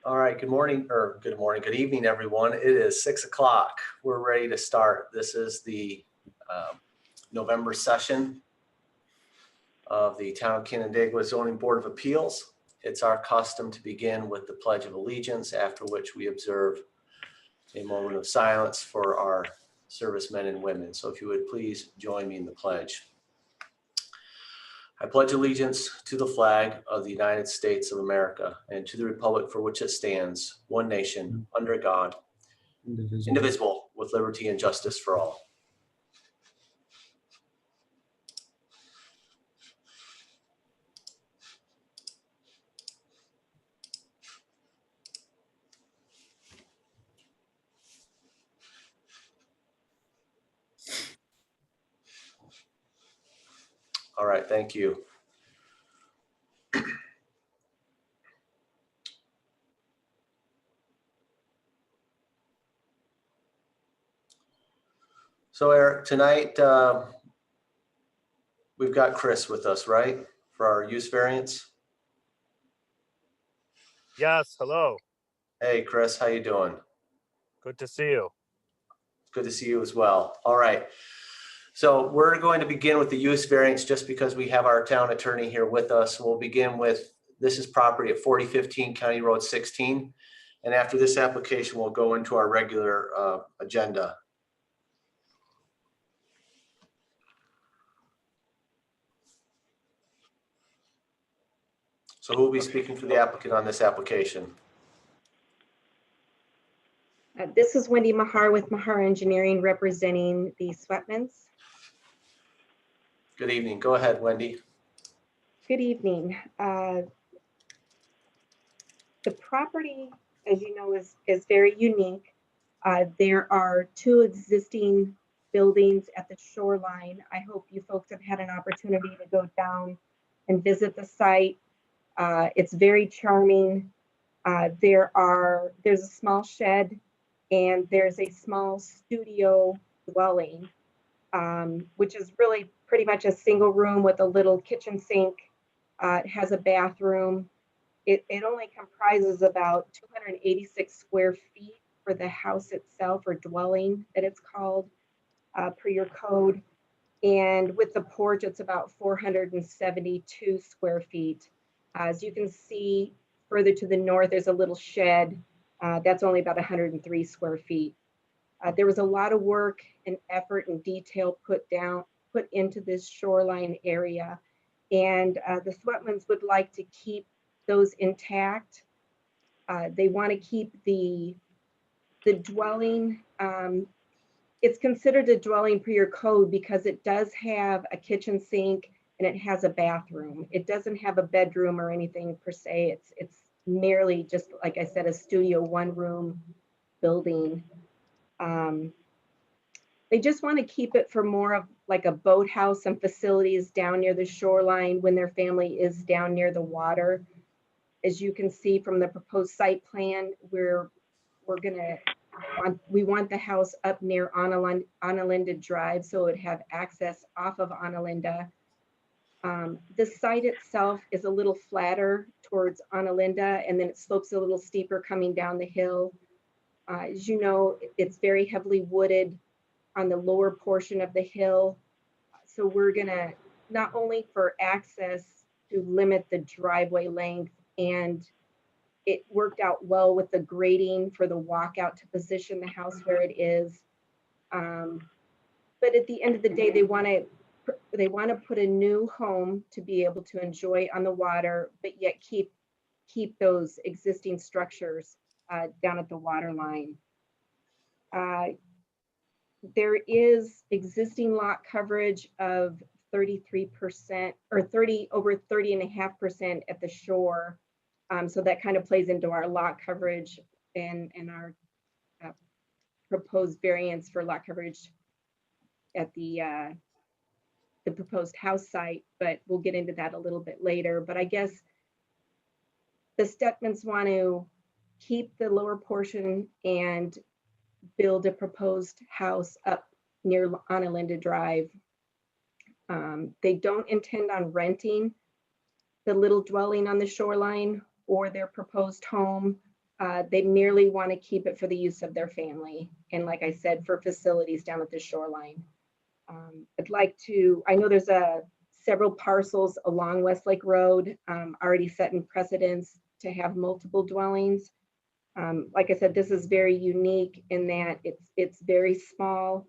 All right, good evening, everyone. It is 6 o'clock. We're ready to start. This is the November session of the Town of Canandaigua Zoning Board of Appeals. It's our custom to begin with the Pledge of Allegiance, after which we observe a moment of silence for our servicemen and women. So if you would please join me in the pledge. I pledge allegiance to the flag of the United States of America and to the republic for which it stands, one nation, under God, indivisible, with liberty and justice for all. All right, thank you. So Eric, tonight we've got Chris with us, right? For our use variance. Yes, hello. Hey, Chris, how you doing? Good to see you. Good to see you as well. All right. So we're going to begin with the use variance just because we have our town attorney here with us. We'll begin with, this is property at 4015 County Road 16. And after this application, we'll go into our regular agenda. So who will be speaking for the applicant on this application? This is Wendy Mahar with Mahar Engineering representing the Sweatmans. Good evening. Go ahead, Wendy. Good evening. The property, as you know, is very unique. There are two existing buildings at the shoreline. I hope you folks have had an opportunity to go down and visit the site. It's very charming. There's a small shed and there's a small studio dwelling, which is really pretty much a single room with a little kitchen sink. It has a bathroom. It only comprises about 286 square feet for the house itself, or dwelling that it's called, per your code. And with the porch, it's about 472 square feet. As you can see further to the north, there's a little shed. That's only about 103 square feet. There was a lot of work and effort and detail put into this shoreline area. And the Sweatmans would like to keep those intact. They want to keep the dwelling. It's considered a dwelling per your code because it does have a kitchen sink and it has a bathroom. It doesn't have a bedroom or anything per se. It's merely just, like I said, a studio one room building. They just want to keep it for more of like a boathouse and facilities down near the shoreline when their family is down near the water. As you can see from the proposed site plan, we want the house up near Analinda Drive, so it would have access off of Analinda. The site itself is a little flatter towards Analinda, and then it slopes a little steeper coming down the hill. As you know, it's very heavily wooded on the lower portion of the hill. So we're gonna, not only for access, to limit the driveway length, and it worked out well with the grading for the walkout to position the house where it is. But at the end of the day, they want to put a new home to be able to enjoy on the water, but yet keep those existing structures down at the water line. There is existing lot coverage of 33% or over 30.5% at the shore. So that kind of plays into our lot coverage and our proposed variance for lot coverage at the proposed house site, but we'll get into that a little bit later. But I guess the Stetmans want to keep the lower portion and build a proposed house up near Analinda Drive. They don't intend on renting the little dwelling on the shoreline or their proposed home. They merely want to keep it for the use of their family. And like I said, for facilities down at the shoreline. I'd like to, I know there's several parcels along Westlake Road already setting precedents to have multiple dwellings. Like I said, this is very unique in that it's very small.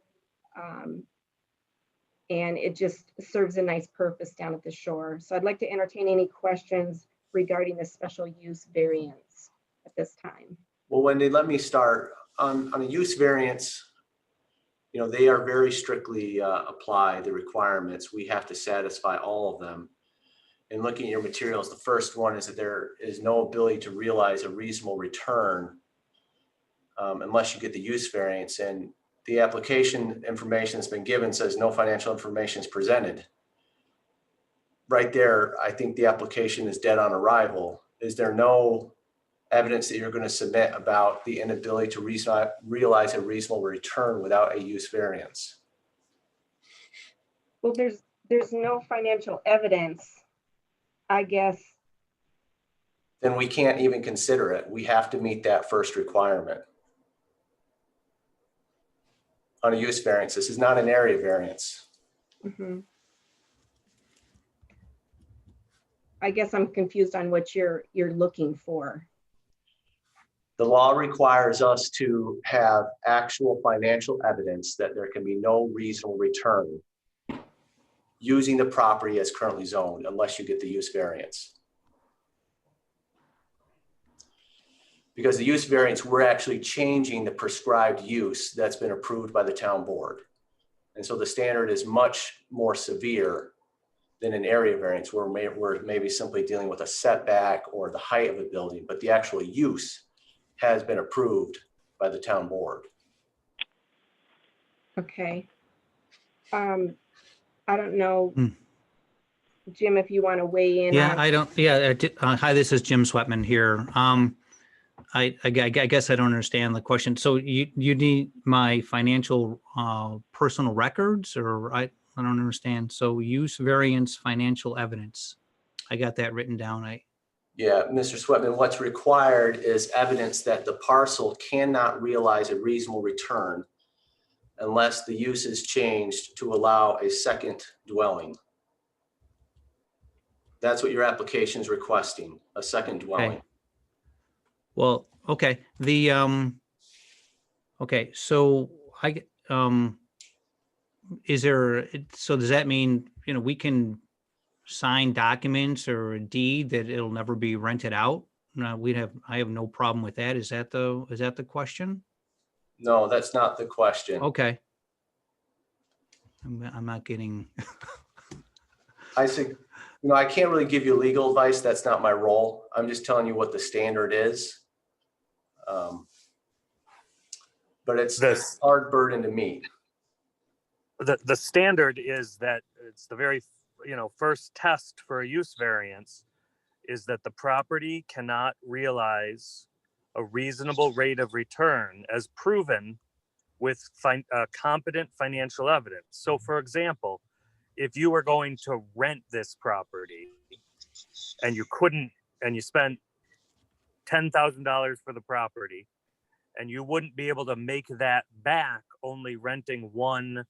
And it just serves a nice purpose down at the shore. So I'd like to entertain any questions regarding the special use variance at this time. Well, Wendy, let me start on a use variance. You know, they are very strictly apply the requirements. We have to satisfy all of them. And looking at your materials, the first one is that there is no ability to realize a reasonable return unless you get the use variance. And the application information that's been given says no financial information is presented. Right there, I think the application is dead on arrival. Is there no evidence that you're going to submit about the inability to realize a reasonable return without a use variance? Well, there's no financial evidence, I guess. Then we can't even consider it. We have to meet that first requirement on a use variance. This is not an area variance. Mm-hmm. I guess I'm confused on what you're looking for. The law requires us to have actual financial evidence that there can be no reasonable return using the property as currently zoned unless you get the use variance. Because the use variance, we're actually changing the prescribed use that's been approved by the town board. And so the standard is much more severe than an area variance where we're maybe simply dealing with a setback or the height of a building, but the actual use has been approved by the town board. Okay. I don't know, Jim, if you want to weigh in. Yeah, on... Hi, this is Jim Sweatman here. I guess I don't understand the question. So you need my financial personal records, or I don't understand. So use variance financial evidence. I got that written down. Yeah, Mr. Sweatman, what's required is evidence that the parcel cannot realize a reasonable return unless the use is changed to allow a second dwelling. That's what your application is requesting, a second dwelling. Okay. Well, okay. Okay. So so does that mean, we can sign documents or a deed that it'll never be rented out? I have no problem with that. Is that the question? No, that's not the question. Okay. I'm not getting. I can't really give you legal advice. That's not my role. I'm just telling you what the standard is. But it's a hard burden to meet. The standard is that it's the very, first test for a use variance is that the property cannot realize a reasonable rate of return as proven with competent financial evidence. So for example, if you were going to rent this property and you spent $10,000 for the property and you wouldn't be able to make that back only renting one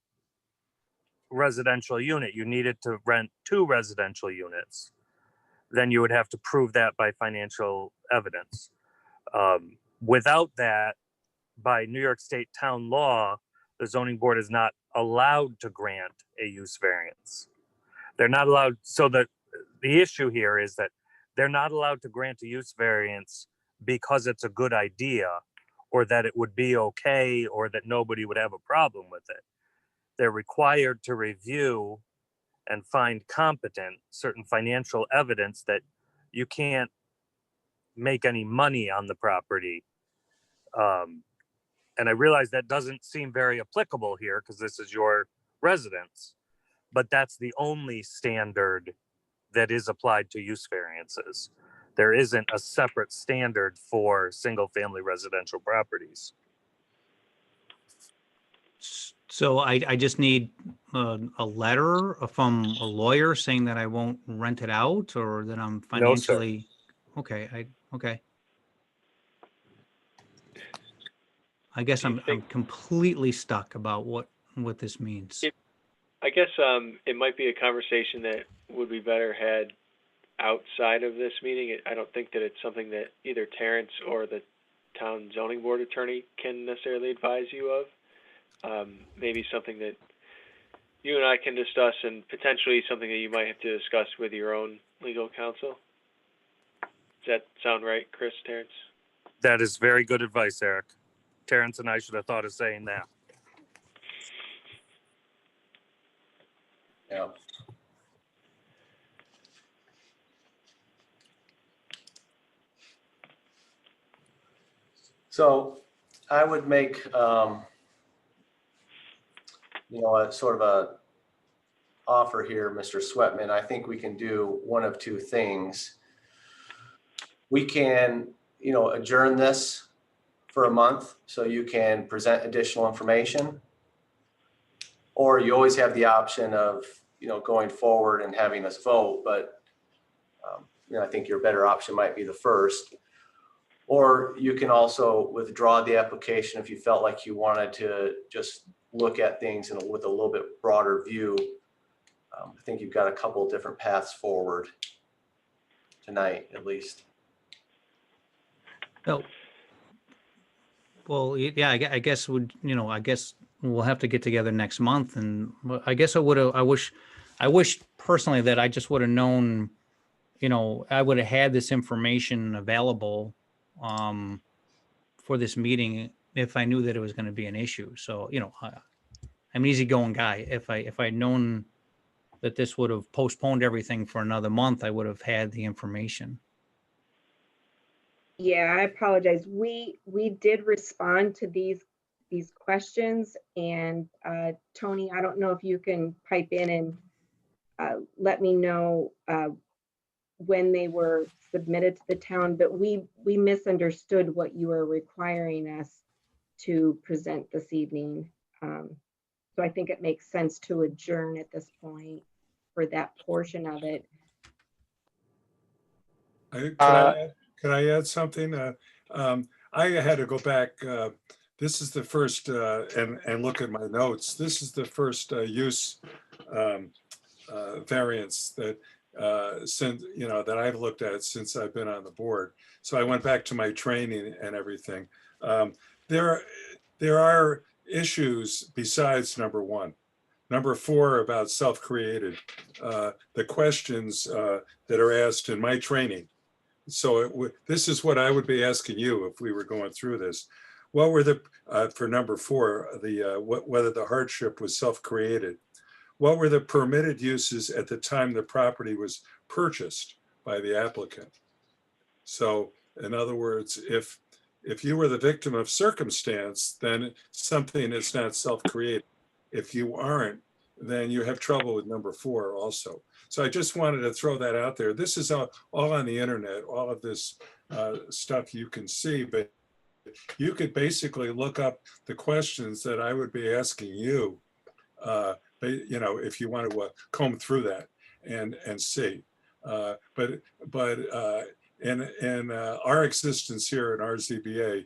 residential unit, you needed to rent 2 residential units, then you would have to prove that by financial evidence. Without that, by New York State town law, the zoning board is not allowed to grant a use variance. They're not allowed. So the issue here is that they're not allowed to grant a use variance because it's a good idea or that it would be okay or that nobody would have a problem with it. They're required to review and find competent certain financial evidence that you can't make any money on the property. And I realize that doesn't seem very applicable here because this is your residence, but that's the only standard that is applied to use variances. There isn't a separate standard for single family residential properties. So I just need a letter from a lawyer saying that I won't rent it out or that I'm financially. No, okay. Okay. I guess Do you I'm think- completely stuck about what this means. I guess it might be a conversation that would be better had outside of this meeting. I don't think that it's something that either Terrence or the town zoning board attorney can necessarily advise you of. Maybe something that you and I can discuss, and potentially something that you might have to discuss with your own legal counsel. Does that sound right, Chris, Terrence? That is very good advice, Eric. Terrence and I should have thought of saying that. Yeah. So I would make, a sort of a offer here, Mr. Sweatman. I think we can do one of two things. We can, adjourn this for a month so you can present additional information. Or you always have the option of, going forward and having us vote, but I think your better option might be the first. Or you can also withdraw the application if you felt like you wanted to just look at things with a little bit broader view. I think you've got a couple of different paths forward tonight, at least. Oh. Well, yeah, I guess I guess we'll have to get together next month, and I guess I wish personally that I just would have known, I would have had this information available for this meeting if I knew that it was going to be an issue. So, I'm an easygoing guy. If I'd known that this would have postponed everything for another month, I would have had the information. Yeah, I apologize. We did respond to these questions, and Tony, I don't know if you can pipe in and let me know when they were submitted to the town, but we misunderstood what you were requiring us to present this evening. So I think it makes sense to adjourn at this point for that portion of it. Can I add something? I had to go back. This is the first, and look at my notes. This is the first use variance that since that I've looked at since I've been on the board. So I went back to my training and everything. There are issues besides number one. Number four about self-created. The questions that are asked in my training. So this is what I would be asking you if we were going through this. What were the, for number four, whether the hardship was self-created? What were the permitted uses at the time the property was purchased by the applicant? So in other words, if you were the victim of circumstance, then something is not self-created. If you aren't, then you have trouble with number four also. So I just wanted to throw that out there. This is all on the internet, all of this stuff you can see, but you could basically look up the questions that I would be asking you, if you want to comb through that and see. But in our existence here in RZBA,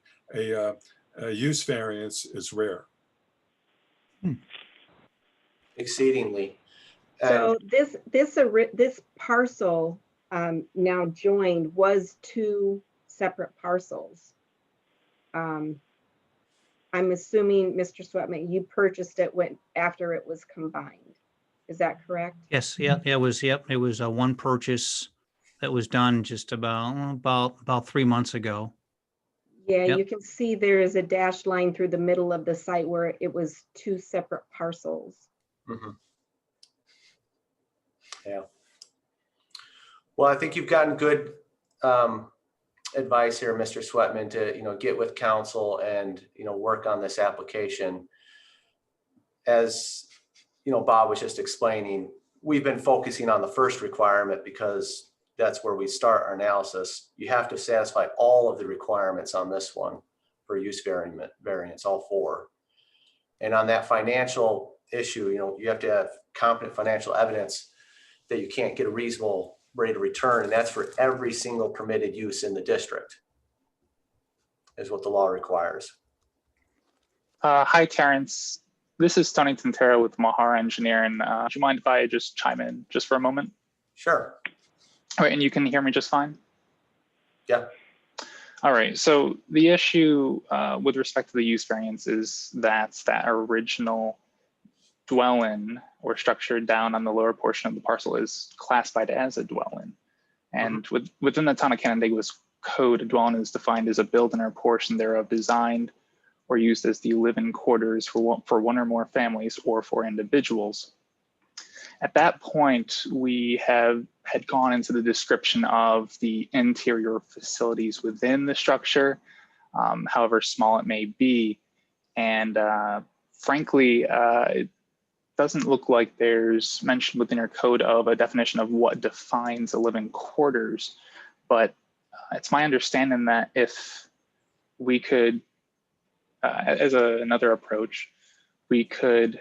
a use variance is rare. Exceedingly. So this parcel now joined was two separate parcels. I'm assuming, Mr. Sweatman, you purchased it after it was combined. Is that correct? Yes, yeah, it was a one purchase that was done just about 3 months ago. Yeah, Yep. you can see there is a dashed line through the middle of the site where it was two separate parcels. Mhm. Yeah. Well, I think you've gotten good advice here, Mr. Sweatman, to get with council and work on this application. As Bob was just explaining, we've been focusing on the first requirement because that's where we start our analysis. You have to satisfy all of the requirements on this one for use variance, all four. And on that financial issue, you have to have competent financial evidence that you can't get a reasonable rate of return, and that's for every single permitted use in the district. is what the law requires. Hi, Terrence. This is Tony Tintero with Mahar Engineering. Do you mind if I just chime in just for a moment? Sure. All right, and you can hear me just fine? Yeah. All right, so the issue with respect to the use variance is that original dwelling or structure down on the lower portion of the parcel is classified as a dwelling. And within the Town of Canandaigua code, a dwelling is defined as a building or portion thereof designed or used as the living quarters for one or more families or for individuals. At that point, we had gone into the description of the interior facilities within the structure, however small it may be. And frankly, it doesn't look like there's mentioned within our code of a definition of what defines a living quarters. But it's my understanding that if we could, as another approach, we could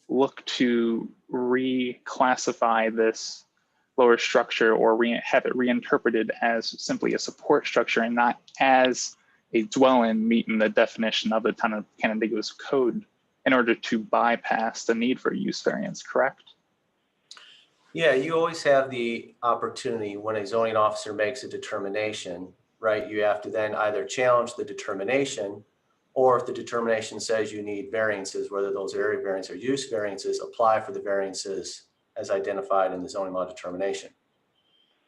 look to reclassify this lower structure or have it reinterpreted as simply a support structure and not as a dwelling meeting the definition of the Town of Canandaigua's code in order to bypass the need for use variance, correct? Yeah, you always have the opportunity when a zoning officer makes a determination, right? You have to then either challenge the determination, or if the determination says you need variances, whether those area variances or use variances, apply for the variances as identified in the zoning law determination.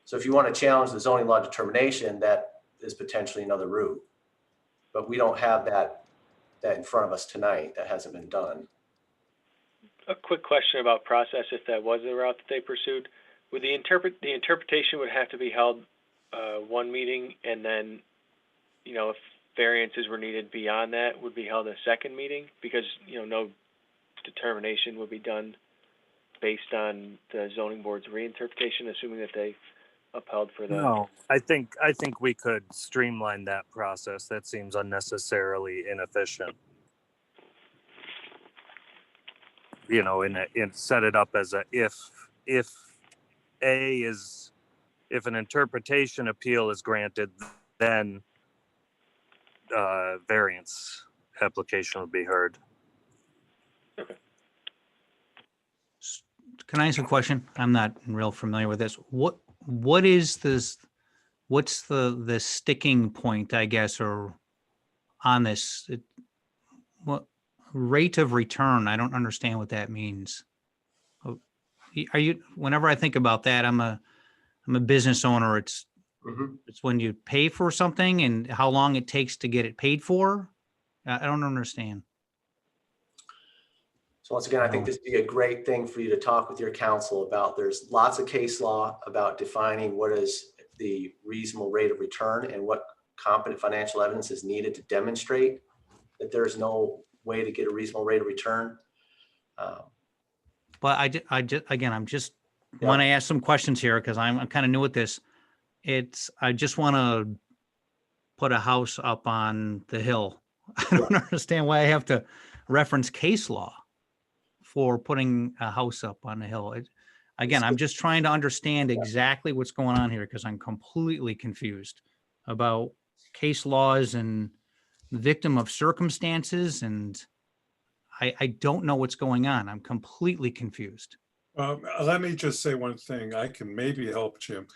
So if you want to challenge the zoning law determination, that is potentially another route. But we don't have that in front of us tonight. That hasn't been done. A quick question about process, if that was the route that they pursued. Would the interpretation would have to be held one meeting, and then, you know, if variances were needed beyond that, would be held a second meeting? Because, you know, no determination would be done based on the zoning board's reinterpretation, assuming that they upheld for the... No, I think we could streamline that process. That seems unnecessarily inefficient. You know, and set it up as a if an interpretation appeal is granted, then variance application would be heard. Can I ask a question? I'm not real familiar with this. What is this? What's the sticking point, I guess, or on this? What rate of return? I don't understand what that means. Are you? Whenever I think about that, I'm a business owner. It's when you pay for something and how long it takes to get it paid for. I don't understand. So once again, I think this would be a great thing for you to talk with your counsel about. There's lots of case law about defining what is the reasonable rate of return and what competent financial evidence is needed to demonstrate that there's no way to get a reasonable rate of return. But I'm just want to ask some questions here because I'm kind of new at this. I just want to put a house up on the hill. I don't understand why I have to reference case law for putting a house up on the hill. I'm just trying to understand exactly what's going on here because I'm completely confused about case laws and victim of circumstances, and I don't know what's going on. I'm completely confused. Let me just say one thing. I can maybe help, Jim.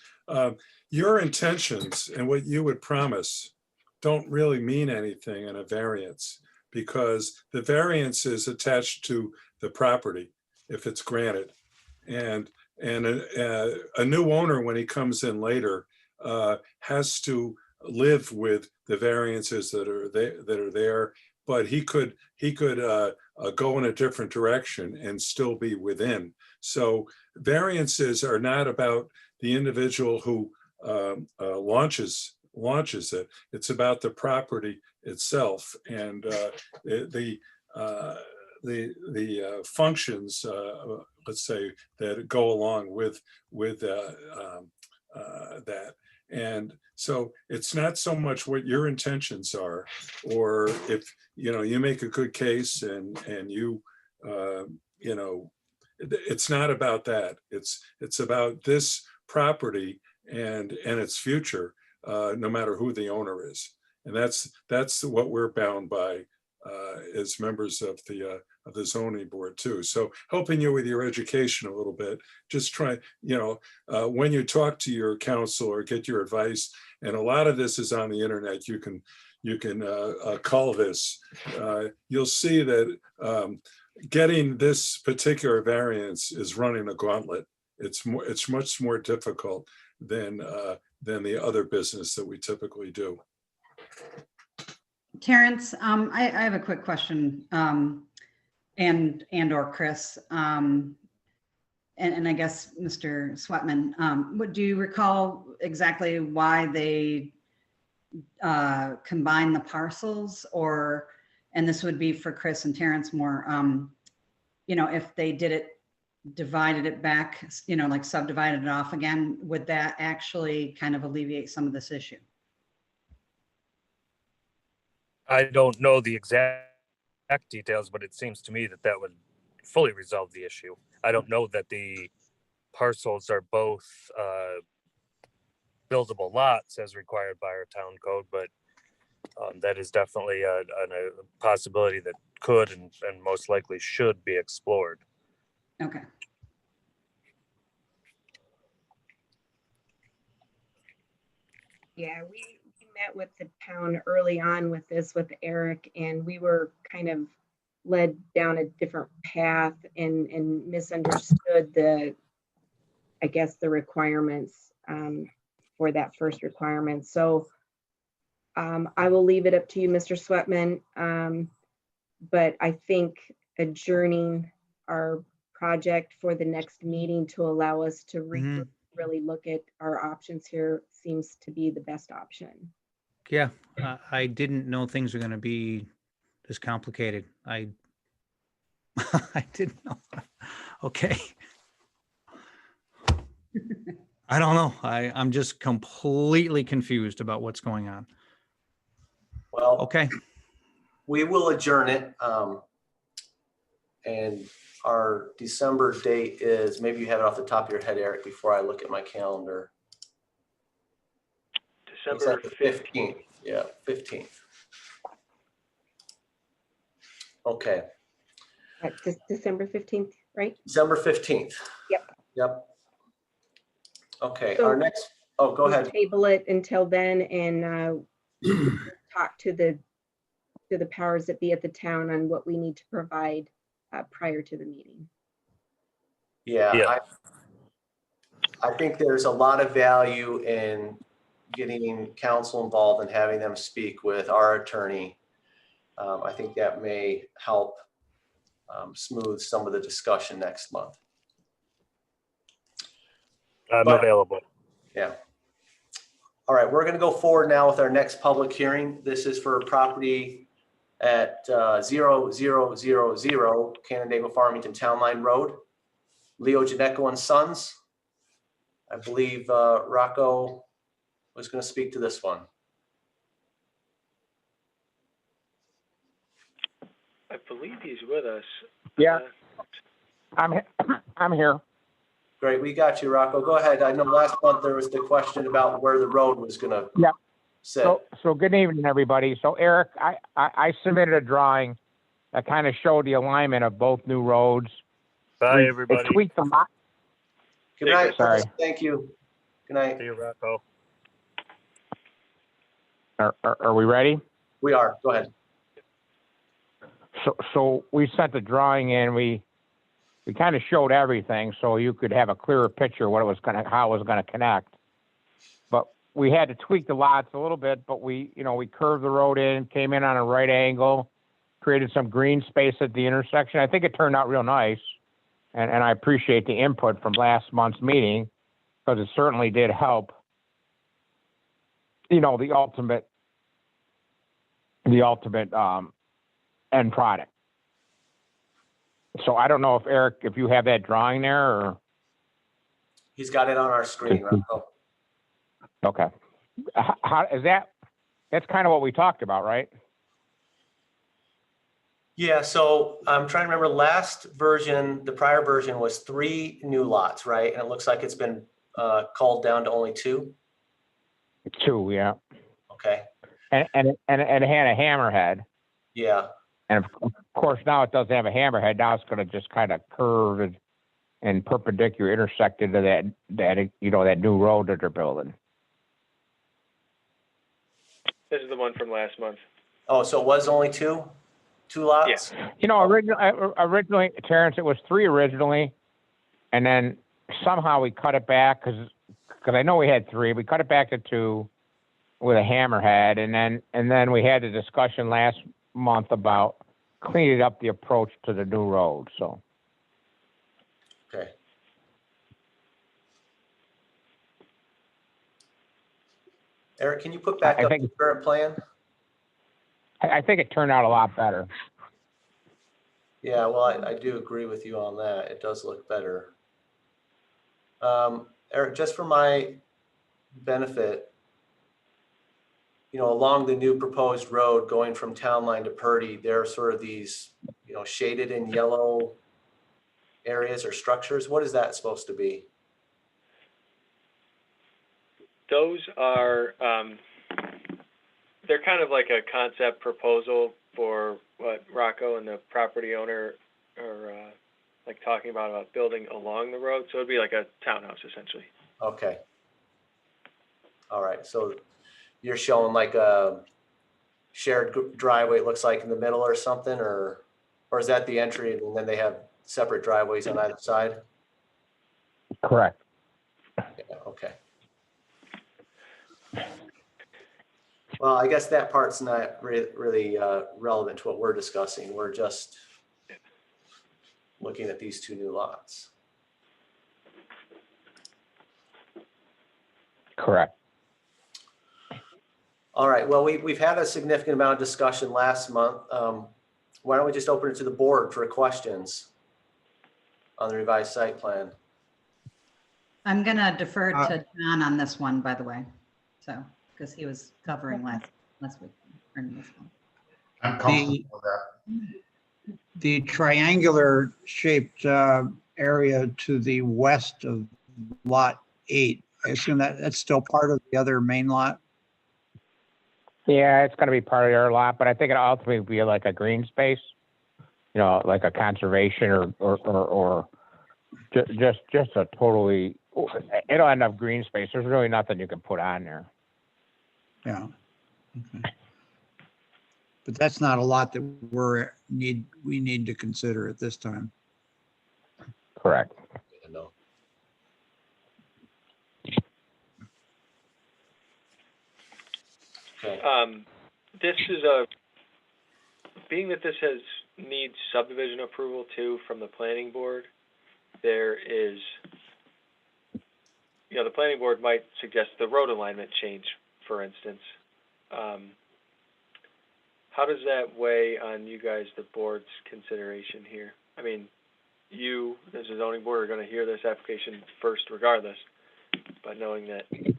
Your intentions and what you would promise don't really mean anything in a variance because the variance is attached to the property if it's granted. And a new owner, when he comes in later, has to live with the variances that are there, but he could go in a different direction and still be within. So variances are not about the individual who launches it. It's about the property itself and the functions, let's say, that go along with that. And so it's not so much what your intentions are, or if you make a good case and you it's not about that. It's about this property and its future, no matter who the owner is. And that's what we're bound by as members of the zoning board too. So helping you with your education a little bit, just try, when you talk to your counsel or get your advice, and a lot of this is on the internet, you can call this, you'll see that getting this particular variance is running a gauntlet. It's much more difficult than the other business that we typically do. Terrence, I have a quick question, and or Chris, and I guess Mr. Sweatman, do you recall exactly why they combine the parcels, or, and this would be for Chris and Terrence more, if they did it, divided it back, like subdivided it off again, would that actually kind of alleviate some of this issue? I don't know the exact details, but it seems to me that that would fully resolve the issue. I don't know that the parcels are both buildable lots as required by our town code, but that is definitely a possibility that could and most likely should be explored. Okay. Yeah, we met with the town early on with this with Eric, and we were kind of led down a different path and misunderstood the requirements for that first requirement. So I will leave it up to you, Mr. Sweatman. But I think adjourning our project for the next meeting to allow us to really look at our options here seems to be the best option. Yeah, I didn't know things were going to be this complicated. I didn't know. Okay. I don't know. I'm just completely confused about what's going on. Well, Okay. we will adjourn it. And our December date is, maybe you have it off the top of your head, Eric, before I look at my calendar. December 15th. Yeah, 15th. Okay, December 15th, right? December 15th. Yep. Okay, So- our next, oh, go We'll ahead. table it until then and talk to the powers that be at the town on what we need to provide prior to the meeting. Yeah, I think there's a lot of value in getting counsel involved and having them speak with our attorney. I think that may help smooth some of the discussion next month. I'm available. Yeah. All right, we're going to go forward now with our next public hearing. This is for property at 0000 Canandaigua Farmington Town Line Road. Leo Janeco and Sons. I believe Rocco was going to speak to this one. I believe he's with us. Yeah. I'm here. Great, we got you, Rocco. Go ahead. I know last month there was the question about where the road was going to sit. So good evening, everybody. So Eric, I submitted a drawing that kind of showed the alignment of both new roads. Bye, It everybody. tweaked them. Good night. Sorry. Thank you. Good night. See you, Rocco. Are we ready? We are. Go ahead. So we sent the drawing in. We kind of showed everything so you could have a clearer picture of how it was going to connect. But we had to tweak the lots a little bit. But we curved the road in, came in on a right angle, created some green space at the intersection. I think it turned out real nice, and I appreciate the input from last month's meeting because it certainly did help. The ultimate end product. So I don't know if Eric, if you have that drawing there or. He's got it on our screen, Rocco. Okay. How is that? That's kind of what we talked about, right? Yeah, so I'm trying to remember last version, the prior version was 3 new lots, right? And it looks like it's been called down to only 2. 2, yeah. Okay. and it had a hammerhead. Yeah, And of course, now it doesn't have a hammerhead. Now it's going to just kind of curve and perpendicular intersect into that new road that they're building. This is the one from last month. oh, so it was only two lots? Originally, Terrence, it was 3 originally, and then somehow we cut it back because I know we had 3. We cut it back to 2 with a hammerhead, and then we had a discussion last month about cleaning up the approach to the new road. So Okay. Eric, can you put back I up think- the current plan? I think it turned out a lot better. Yeah, well, I do agree with you on that. It does look better. Eric, just for my benefit, along the new proposed road going from Town Line to Purdy, there are sort of these, shaded in yellow areas or structures. What is that supposed to be? Those are, they're kind of like a concept proposal for what Rocco and the property owner are like talking about building along the road. So it'd be like a townhouse essentially. Okay. All right, so you're showing like a shared driveway, it looks like in the middle or something, or is that the entry and then they have separate driveways on either side? Correct. Yeah, okay. Well, I guess that part's not really relevant to what we're discussing. We're just looking at these 2 new lots. Correct. All right, well, we've had a significant amount of discussion last month. Why don't we just open it to the board for questions on the revised site plan? I'm gonna defer to John on this one, by the way. So, because he was covering last week. Or this one. I'm comfortable with that. The triangular shaped area to the west of lot 8, I assume that's still part of the other main lot? Yeah, it's going to be part of their lot, but I think it ultimately will be like a green space, like a conservation or just a totally, it'll end up green space. There's really nothing you can put on there. Yeah. Okay. But that's not a lot that we need to consider at this time. Correct. Good to know. Okay. This is being that this needs subdivision approval too from the planning board, there is, the planning board might suggest the road alignment change, for instance. How does that weigh on you guys, the board's consideration here? I mean, you, as a zoning board, are going to hear this application first regardless, but knowing that, it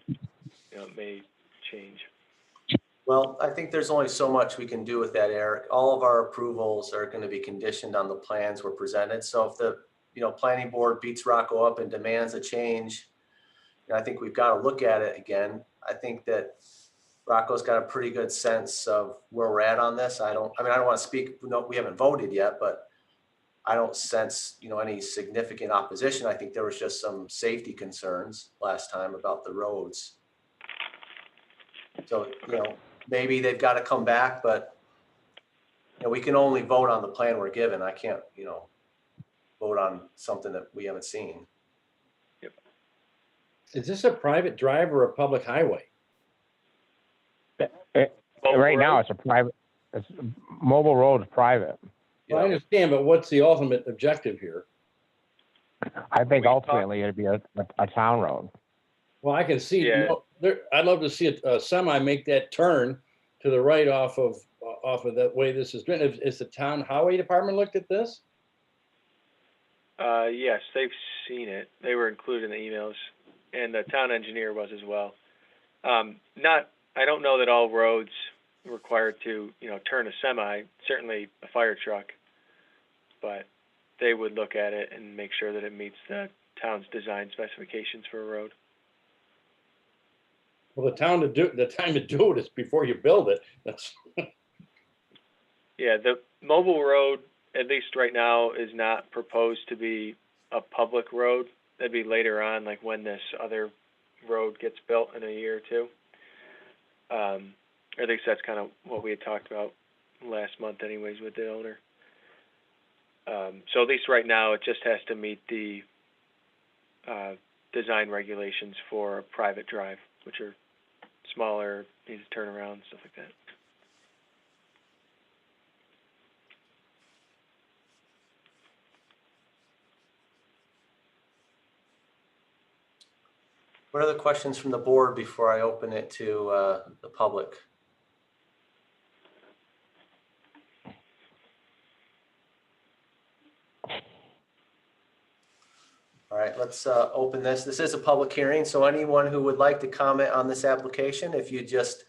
may change. Well, I think there's only so much we can do with that, Eric. All of our approvals are going to be conditioned on the plans we're presented. So if the, planning board beats Rocco up and demands a change, I think we've got to look at it again. I think that Rocco's got a pretty good sense of where we're at on this. I don't want to speak, we haven't voted yet, but I don't sense, any significant opposition. I think there was just some safety concerns last time about the roads. So, maybe they've got to come back, but we can only vote on the plan we're given. I can't, vote on something that we haven't seen. Yep. Is this a private drive or a public highway? Right now, it's Mobile Road is private. Well, I understand, but what's the ultimate objective here? I think ultimately it'd be a town road. Well, I can see, Yeah. I'd love to see a semi make that turn to the right off of that way this is doing. Is the town highway department looked at this? Yes, they've seen it. They were included in the emails, and the town engineer was as well. I don't know that all roads required to, turn a semi, certainly a fire truck, but they would look at it and make sure that it meets the town's design specifications for a road. Well, the time to do it is before you build it. That's, Yeah, the mobile road, at least right now, is not proposed to be a public road. That'd be later on, like when this other road gets built in a year or two. Or at least that's kind of what we had talked about last month anyways with the owner. So at least right now, it just has to meet the design regulations for a private drive, which are smaller, needs to turn around, stuff like that. What other questions from the board before I open it to the public? All right, let's open this. This is a public hearing, so anyone who would like to comment on this application, if you just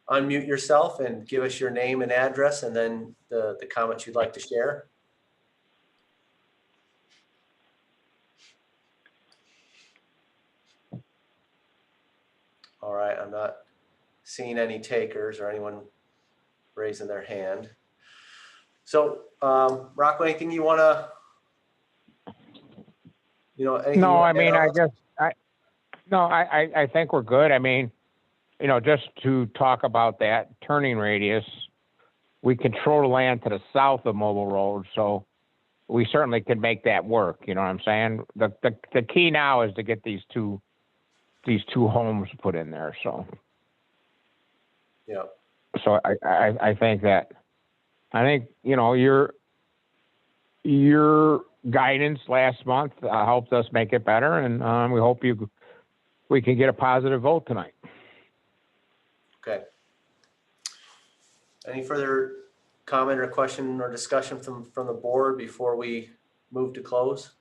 unmute yourself and give us your name and address and then the comments you'd like to share. All right, I'm not seeing any takers or anyone raising their hand. So, Rocco, anything you want to, anything? No, I mean, I think we're good. I mean, just to talk about that turning radius, we control the land to the south of Mobile Road, so we certainly could make that work. You know what I'm saying? The key now is to get these two homes put in there. So, yeah. So I think your guidance last month helped us make it better, and we hope we can get a positive vote tonight. Okay. Any further comment or question or discussion from the board before we move to close?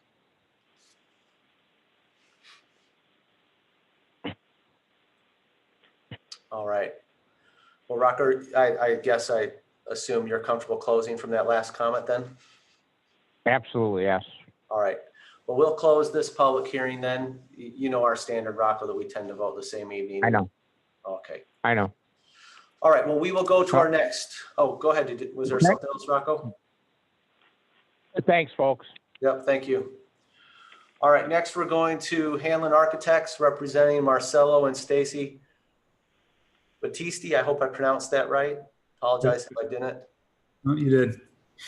All right. Well, Rocco, I guess I assume you're comfortable closing from that last comment then? Absolutely, yes. All right. Well, we'll close this public hearing then. You know our standard, Rocco, that we tend to vote the same evening. I know. Okay. I know. All right. Well, we will go to our next. Oh, go ahead. Was there something else, Rocco? Thanks, folks. Yep. Thank you. All right. Next, we're going to Hanlon Architects representing Marcelo and Stacy Battisti. I hope I pronounced that right. Apologize if I didn't. No, you did.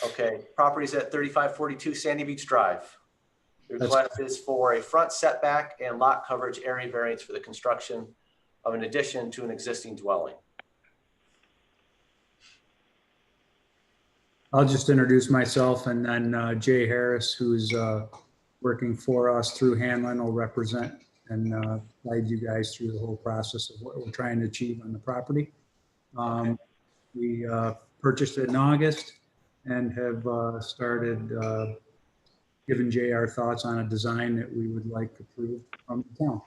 Okay. Property's at 3542 Sandy Beach Drive. The request is for a front setback and lot coverage area variance for the construction of an addition to an existing dwelling. I'll just introduce myself, and then Jay Harris, who's working for us through Hanlon, will represent and guide you guys through the whole process of what we're trying to achieve on the property. We purchased it in August and have started giving Jay our thoughts on a design that we would like approved from the town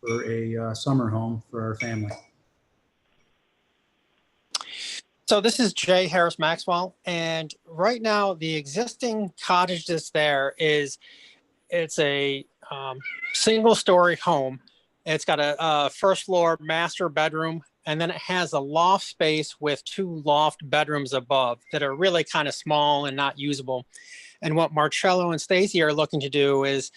for a summer home for our family. So this is Jay Harris Maxwell, and right now the existing cottage that's there it's a single-story home. It's got a first floor master bedroom, and then it has a loft space with 2 loft bedrooms above that are really kind of small and not usable. And what Marcello and Stacy are looking to do is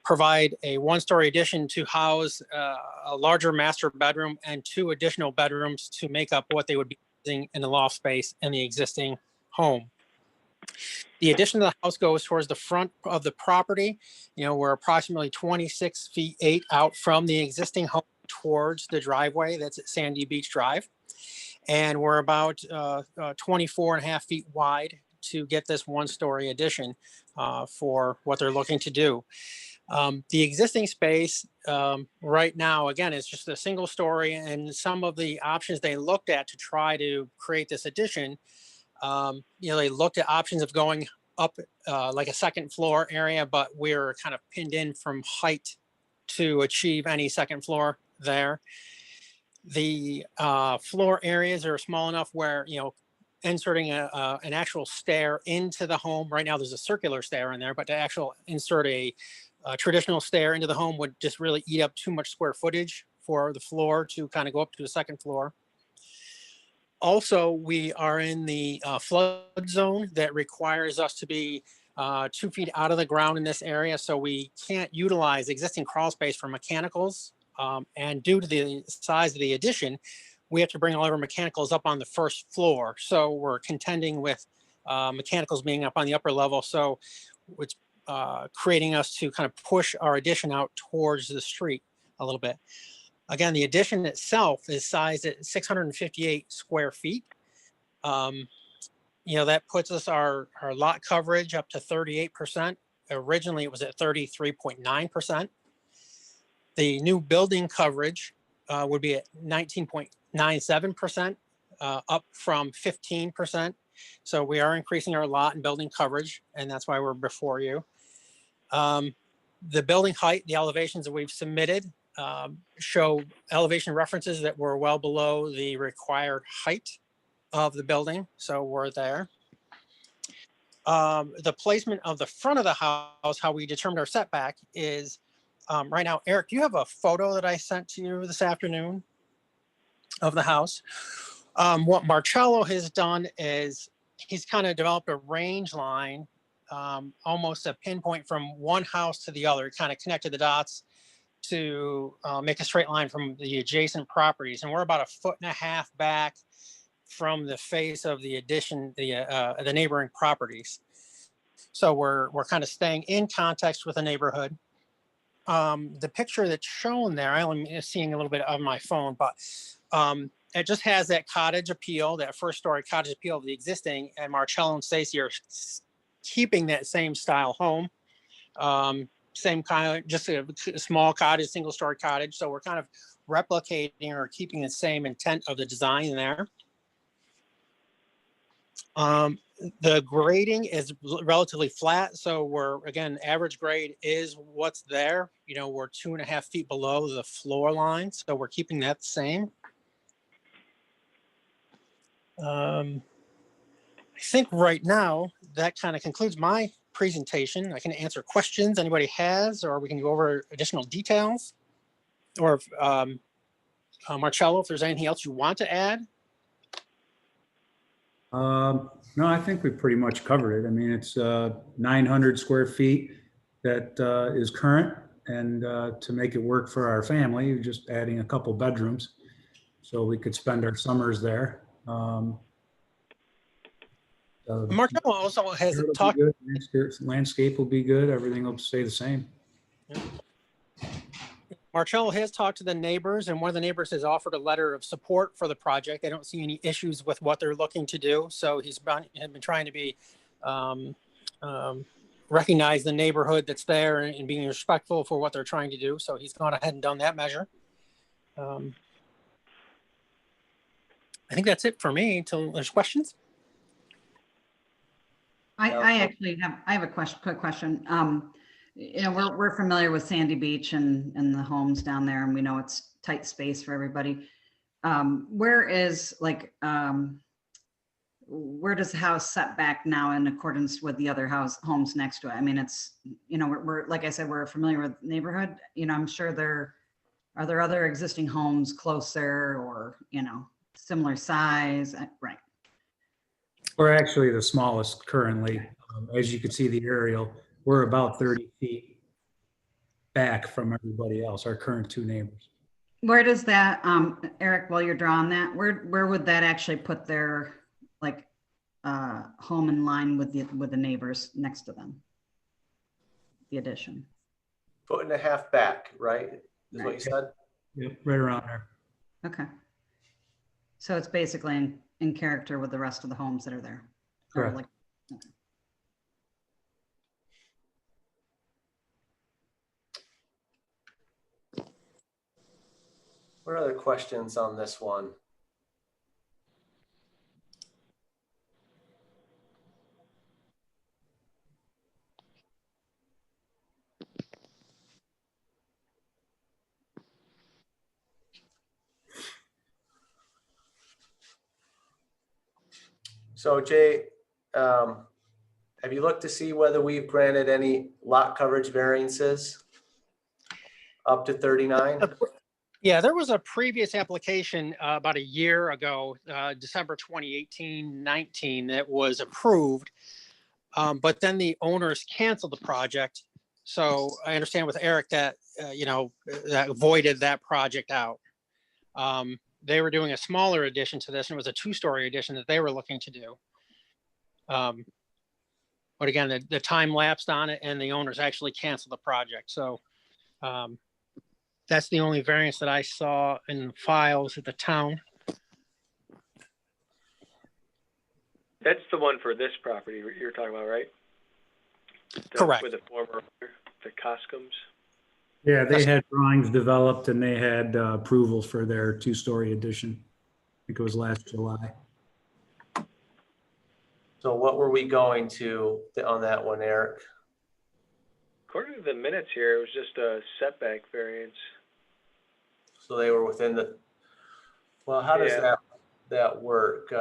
provide a 1-story addition to house a larger master bedroom and 2 additional bedrooms to make up what they would be using in the loft space in the existing home. The addition of the house goes towards the front of the property. We're approximately 26 feet 8 out from the existing home towards the driveway that's at Sandy Beach Drive. And we're about 24.5 feet wide to get this 1-story addition for what they're looking to do. The existing space right now, again, is just a single story, and some of the options they looked at to try to create this addition, they looked at options of going up like a second floor area, but we're kind of pinned in from height to achieve any second floor there. The floor areas are small enough where, inserting an actual stair into the home. Right now there's a circular stair in there, but to insert a traditional stair into the home would just really eat up too much square footage for the floor to kind of go up to the second floor. Also, we are in the flood zone that requires us to be 2 feet out of the ground in this area. So we can't utilize existing crawl space for mechanicals. And due to the size of the addition, we have to bring all of our mechanicals up on the first floor. So we're contending with mechanicals being up on the upper level. So it's creating us to kind of push our addition out towards the street a little bit. Again, the addition itself is sized at 658 square feet. That puts us our lot coverage up to 38%. Originally, it was at 33.9%. The new building coverage would be at 19.97%, up from 15%. So we are increasing our lot and building coverage, and that's why we're before you. The building height, the elevations that we've submitted show elevation references that were well below the required height of the building. So we're there. The placement of the front of the house, how we determined our setback is right now. Eric, do you have a photo that I sent to you this afternoon of the house? What Marcello has done is he's kind of developed a range line, almost a pinpoint from one house to the other. He kind of connected the dots to make a straight line from the adjacent properties. And we're about 1.5 feet back from the face of the addition, the neighboring properties. So we're kind of staying in context with the neighborhood. The picture that's shown there, I'm only seeing a little bit of my phone, but it just has that cottage appeal, that first story cottage appeal of the existing, and Marcello and Stacy are keeping that same style home. Same kind of, just a small cottage, single story cottage. So we're kind of replicating or keeping the same intent of the design there. The grading is relatively flat. So we're, again, average grade is what's there. We're 2.5 feet below the floor line. So we're keeping that the same. I think right now that kind of concludes my presentation. I can answer questions anybody has, or we can go over additional details. Or Marcello, if there's anything else you want to add. No, I think we pretty much covered it. I mean, it's 900 square feet that is current, and to make it work for our family, you're just adding a couple bedrooms so we could spend our summers there. Marcello also has talked. Landscape will be good. Everything will stay the same. Marcello has talked to the neighbors, and one of the neighbors has offered a letter of support for the project. They don't see any issues with what they're looking to do. So he's been trying to be recognize the neighborhood that's there and being respectful for what they're trying to do. So he's gone ahead and done that measure. I think that's it for me until there's questions. I actually have a quick question. We're familiar with Sandy Beach and the homes down there, and we know it's tight space for everybody. Where does the house set back now in accordance with the other homes next to it? I mean, it's, we're like I said, we're familiar with the neighborhood. I'm sure are there other existing homes closer or, similar size? Right. We're actually the smallest currently. As you can see the aerial, we're about 30 feet back from everybody else, our current two neighbors. Where does that, Eric, while you're drawing that, where would that actually put their home in line with the neighbors next to them? The addition. 1.5 feet back, right? Is what you said? Yep, right around there. Okay. So it's basically in character with the rest of the homes that are there. Correct. Okay. What are other questions on this one? So Jay, have you looked to see whether we've granted any lot coverage variances up to 39? Yeah, there was a previous application about a year ago, December 2018-19, that was approved. But then the owners canceled the project. So I understand with Eric that, that voided that project out. They were doing a smaller addition to this, and it was a 2-story addition that they were looking to do. But again, the time lapsed on it and the owners actually canceled the project. So that's the only variance that I saw in the files at the town. That's the one for this property you're talking about, right? Correct. With the former, the Coscombs. Yeah, they had drawings developed and they had approval for their 2-story addition. I think it was last July. So what were we going to on that one, Eric? According to the minutes here, it was just a setback variance. So they were within the, well, how does Yeah. that work?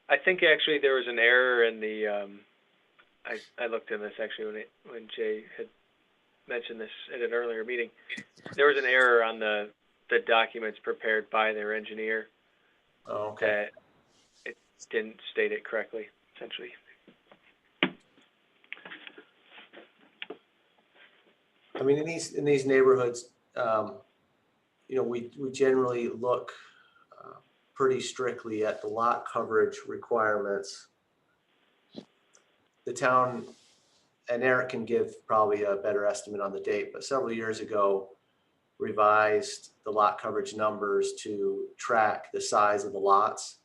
I think actually there was an error in the, I looked in this actually when Jay had mentioned this at an earlier meeting. There was an error on the documents prepared by their engineer. Okay. It didn't state it correctly, essentially. I mean, in these neighborhoods, we generally look pretty strictly at the lot coverage requirements. The town, and Eric can give probably a better estimate on the date, but several years ago revised the lot coverage numbers to track the size of the lots.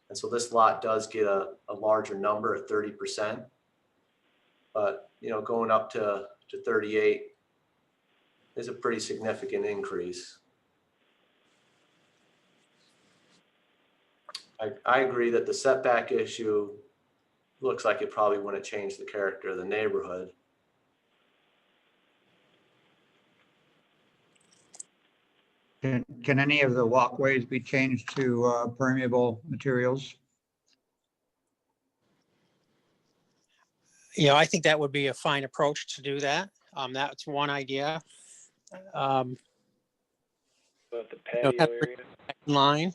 And so this lot does get a larger number at 30%, but going up to 38 is a pretty significant increase. I agree that the setback issue looks like it probably wouldn't change the character of the neighborhood. Can any of the walkways be changed to permeable materials? I think that would be a fine approach to do that. That's one idea. About the patio area. Line.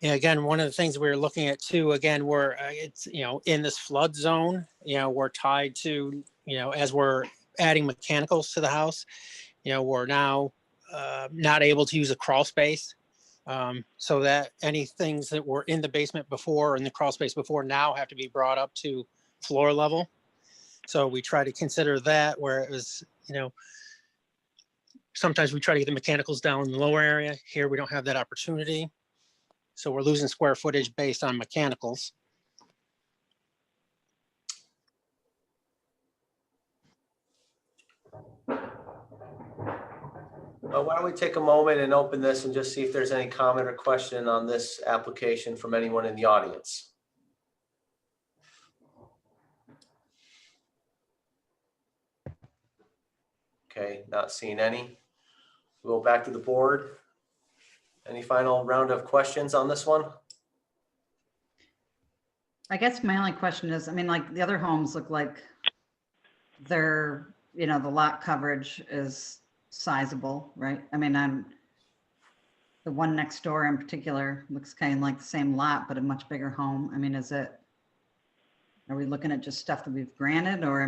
Again, one of the things we were looking at too, again, it's, in this flood zone, we're tied to, as we're adding mechanicals to the house, we're now not able to use a crawl space. So that any things that were in the basement before, in the crawl space before, now have to be brought up to floor level. So we try to consider that where it was, sometimes we try to get the mechanicals down in the lower area. Here, we don't have that opportunity. So we're losing square footage based on mechanicals. Why don't we take a moment and open this and just see if there's any comment or question on this application from anyone in the audience. Okay, not seeing any. We'll go back to the board. Any final round of questions on this one? I guess my only question is, like the other homes look like they're, the lot coverage is sizable, right? The one next door in particular looks kind of like the same lot, but a much bigger home. Are we looking at just stuff that we've granted or,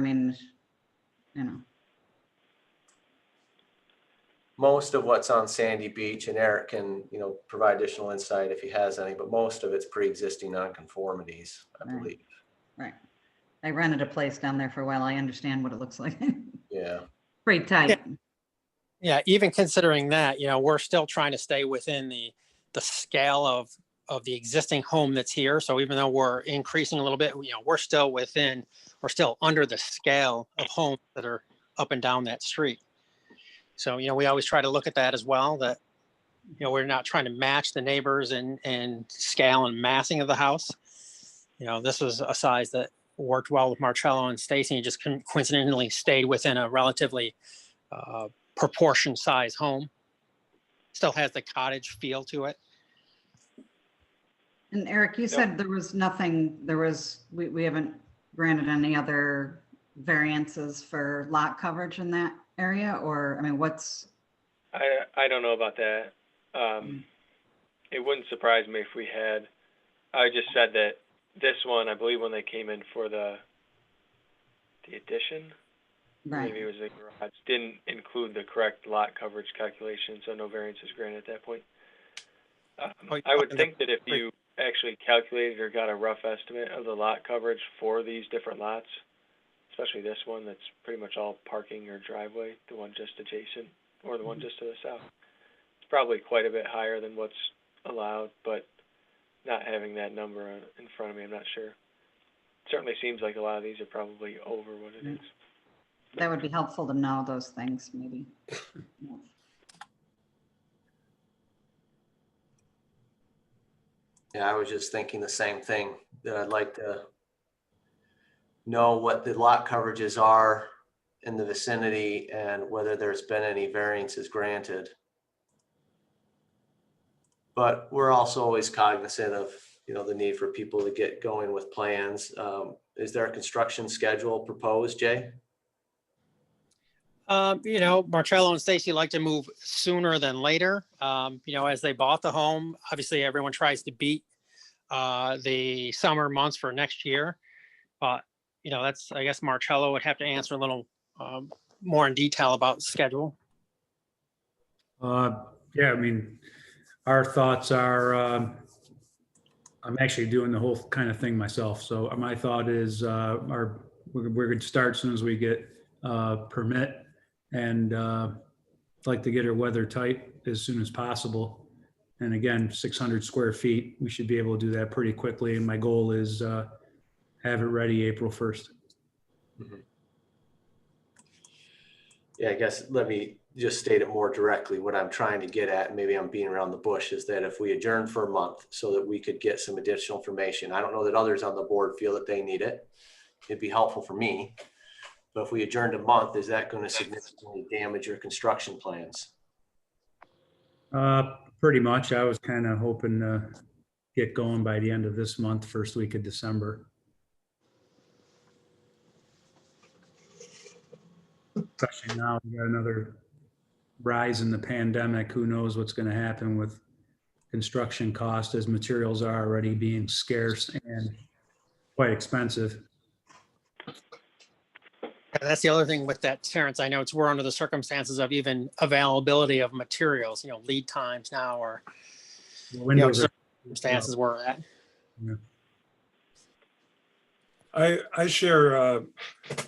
Most of what's on Sandy Beach, and Eric can, provide additional insight if he has any, but most of it's pre-existing nonconformities, I Right. believe. Right. I rented a place down there for a while. I understand what it looks like. Yeah. Pretty tight. Yeah, even considering that, we're still trying to stay within the scale of the existing home that's here. So even though we're increasing a little bit, we're still under the scale of homes that are up and down that street. So, we always try to look at that as well, that, we're not trying to match the neighbors and scale and massing of the house. This was a size that worked well with Marcello and Stacy and just coincidentally stayed within a relatively proportion size home. Still has the cottage feel to it. And Eric, you said there was nothing, we haven't granted any other variances for lot coverage in that area? Or, I mean, what's, I don't know about that. It wouldn't surprise me if we had, I just said that this one, I believe when they came in for the addition, right? maybe it was the garage, didn't include the correct lot coverage calculation, so no variance is granted at that point. I would think that if you actually calculated or got a rough estimate of the lot coverage for these different lots, especially this one that's pretty much all parking or driveway, the one just adjacent or the one just to the south, it's probably quite a bit higher than what's allowed, but not having that number in front of me, I'm not sure. Certainly seems like a lot of these are probably over what it is. That would be helpful to know those things, maybe. Yeah, I was just thinking the same thing, that I'd like to know what the lot coverages are in the vicinity and whether there's been any variances granted. But we're also always cognizant of, the need for people to get going with plans. Is there a construction schedule proposed, Jay? Marcello and Stacy like to move sooner than later. As they bought the home, obviously everyone tries to beat the summer months for next year. But, that's, I guess Marcello would have to answer a little more in detail about the schedule. Yeah, I mean, our thoughts are, I'm actually doing the whole kind of thing myself. So my thought is we're going to start as soon as we get permit, and like to get her weather tight as soon as possible. And again, 600 square feet, we should be able to do that pretty quickly. And my goal is have it ready April 1st. Mm-hmm. Yeah, I guess let me just state it more directly. What I'm trying to get at, and maybe I'm beating around the bush, is that if we adjourn for a month so that we could get some additional information, I don't know that others on the board feel that they need it. It'd be helpful for me. But if we adjourned a month, is that going to significantly damage your construction plans? Pretty much. I was kind of hoping to get going by the end of this month, first week of December. Especially now, we got another rise in the pandemic. Who knows what's going to happen with construction costs, as materials are already being scarce and quite expensive. And that's the other thing with that, Terrence. I know we're under the circumstances of even availability of materials, lead times now, or circumstances we're at. Yeah. I share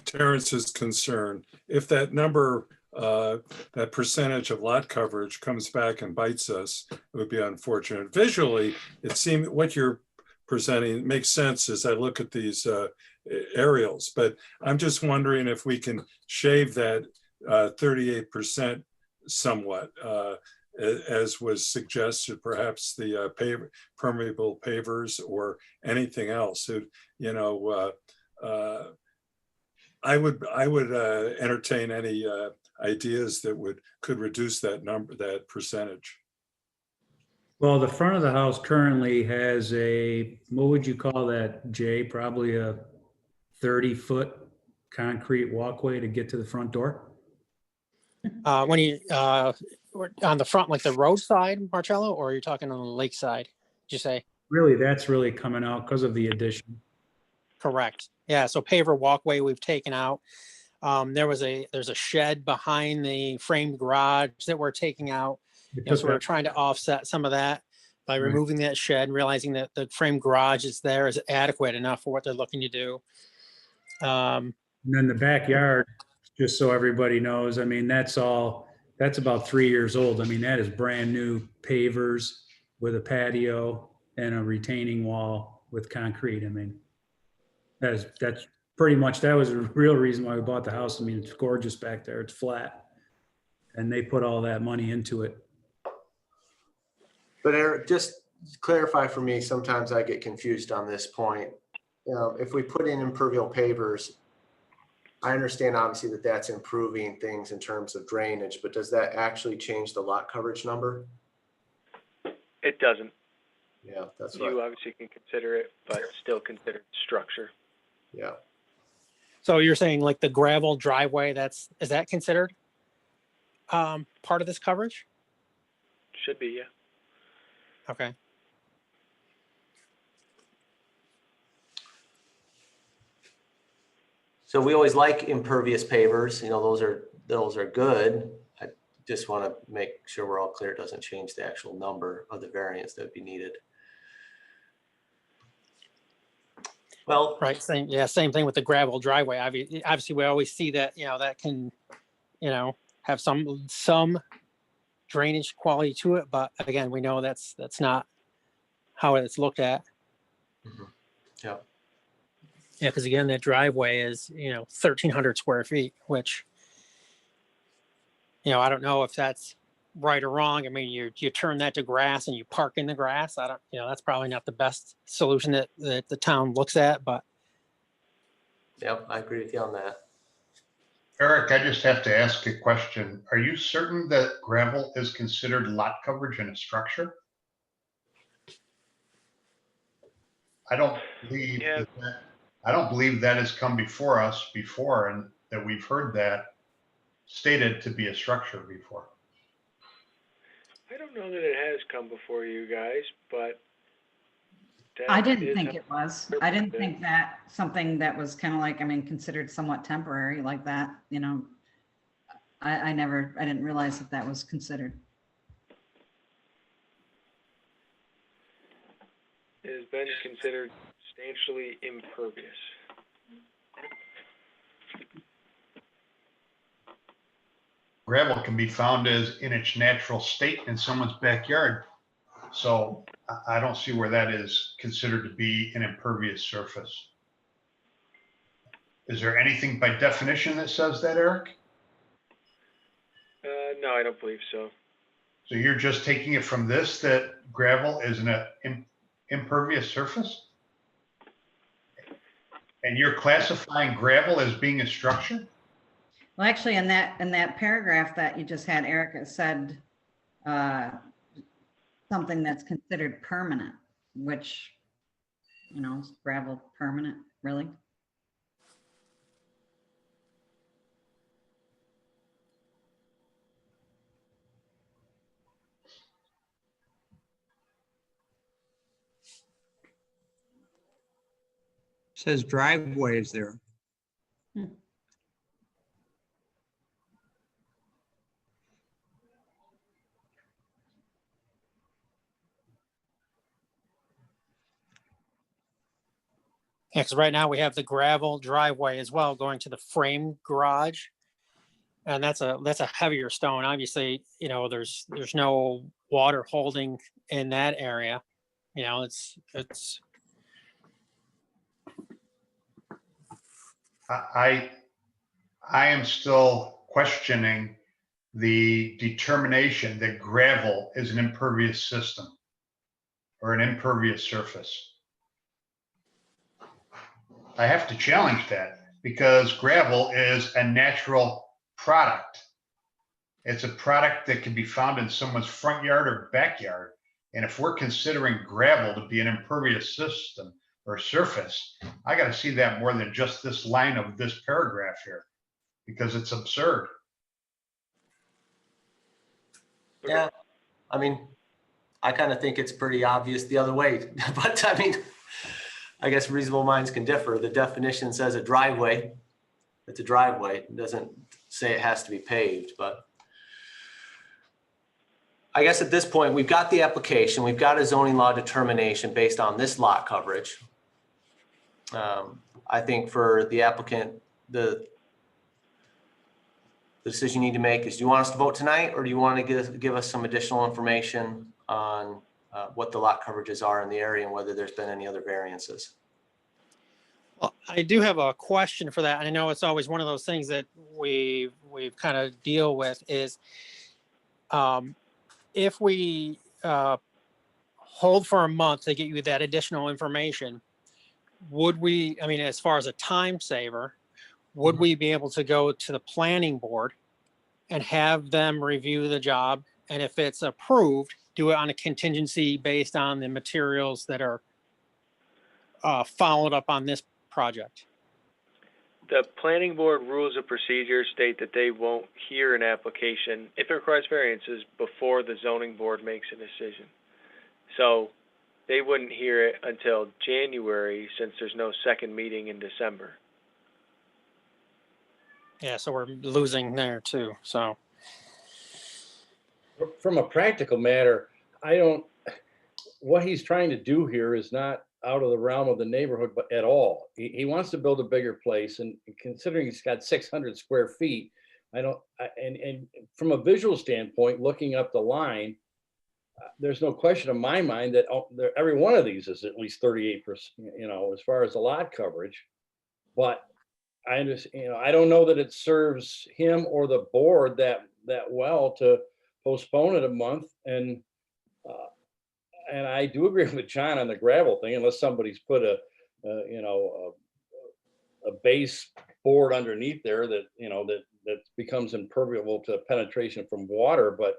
Terrence's concern. If that number, that percentage of lot coverage comes back and bites us, it would be unfortunate. Visually, it seemed what you're presenting makes sense as I look at these aerials, but I'm just wondering if we can shave that 38% somewhat, as was suggested, perhaps the permeable pavers or anything else. I would entertain any ideas that could reduce that number, that percentage. Well, the front of the house currently has what would you call that, Jay? Probably a 30-foot concrete walkway to get to the front door. When you on the front, like the roadside, Marcello, or are you talking on the lakeside? Did you say? Really, that's really coming out because of the addition. Correct. Yeah. So paver walkway we've taken out. There's a shed behind the framed garage that we're taking out. So we're trying to offset some of that by removing that shed, realizing that the framed garage is adequate enough for what they're looking to do. And then the backyard, just so everybody knows, I mean, that's about 3 years old. I mean, that is brand new pavers with a patio and a retaining wall with concrete. I mean, that's pretty much, that was the real reason why we bought the house. I mean, it's gorgeous back there. It's flat. And they put all that money into it. But Eric, just clarify for me, sometimes I get confused on this point. If we put in impermeable pavers, I understand obviously that that's improving things in terms of drainage, but does that actually change the lot coverage number? It doesn't. Yeah, that's right. You obviously can consider it, but still consider structure. Yeah. So you're saying like the gravel driveway, is that considered part of this coverage? Should be, yeah. Okay. So we always like impervious pavers, you know, those are good. I just want to make sure we're all clear. It doesn't change the actual number of the variance that would be needed. Well, Right. Same thing with the gravel driveway. Obviously, we always see that, that can, have some drainage quality to it. But again, we know that's not how it's looked at. yeah, Yeah, because again, that driveway is, 1,300 square feet, which, I don't know if that's right or wrong. I mean, you turn that to grass and you park in the grass. I don't, that's probably not the best solution that the town looks at, but. yep, I agree with you on that. Eric, I just have to ask a question. Are you certain that gravel is considered lot coverage in a structure? I don't believe Yeah. I don't believe that has come before us before, and that we've heard that stated to be a structure before. I don't know that it has come before you guys, but that I didn't is think how- it was. I didn't think that something that was kind of like, considered somewhat temporary like that, I didn't realize that was considered. It has been considered substantially impervious. Gravel can be found as in its natural state in someone's backyard. So I don't see where that is considered to be an impervious surface. Is there anything by definition that says that, Eric? No, I don't believe so. So you're just taking it from this, that gravel is an impervious surface? And you're classifying gravel as being a structure? Well, actually, in that paragraph that you just had, Erica said something that's considered permanent, which, is gravel permanent, really? Says driveways there. Yeah, because right now we have the gravel driveway as well going to the frame garage. And that's a heavier stone. Obviously, there's no water holding in that area. It's I am still questioning the determination that gravel is an impervious system or an impervious surface. I have to challenge that because gravel is a natural product. It's a product that can be found in someone's front yard or backyard. And if we're considering gravel to be an impervious system or surface, I got to see that more than just this line of this paragraph here, because it's absurd. Yeah, I mean, I kind of think it's pretty obvious the other way, but I mean, I guess reasonable minds can differ. The definition says a driveway. It's a driveway. It doesn't say it has to be paved, but I guess at this point, we've got the application, we've got a zoning law determination based on this lot coverage. I think for the applicant, the decision you need to make is, do you want us to vote tonight, or do you want to give us some additional information on what the lot coverages are in the area and whether there's been any other variances? Well, I do have a question for that. And I know it's always one of those things that we've kind of deal with is if we hold for a month to get you that additional information, would we, as far as a time saver, would we be able to go to the planning board and have them review the job? And if it's approved, do it on a contingency based on the materials that are followed up on this project? The planning board rules of procedure state that they won't hear an application if it requires variances before the zoning board makes a decision. So they wouldn't hear it until January since there's no second meeting in December. Yeah, so we're losing there too, so. From a practical matter, what he's trying to do here is not out of the realm of the neighborhood, but at all. He wants to build a bigger place, and considering he's got 600 square feet, and from a visual standpoint, looking up the line, there's no question in my mind that every one of these is at least 38%, as far as the lot coverage. But I understand, I don't know that it serves him or the board that well to postpone it a month. And I do agree with John on the gravel thing, unless somebody's put a base board underneath there that becomes impermeable to penetration from water. But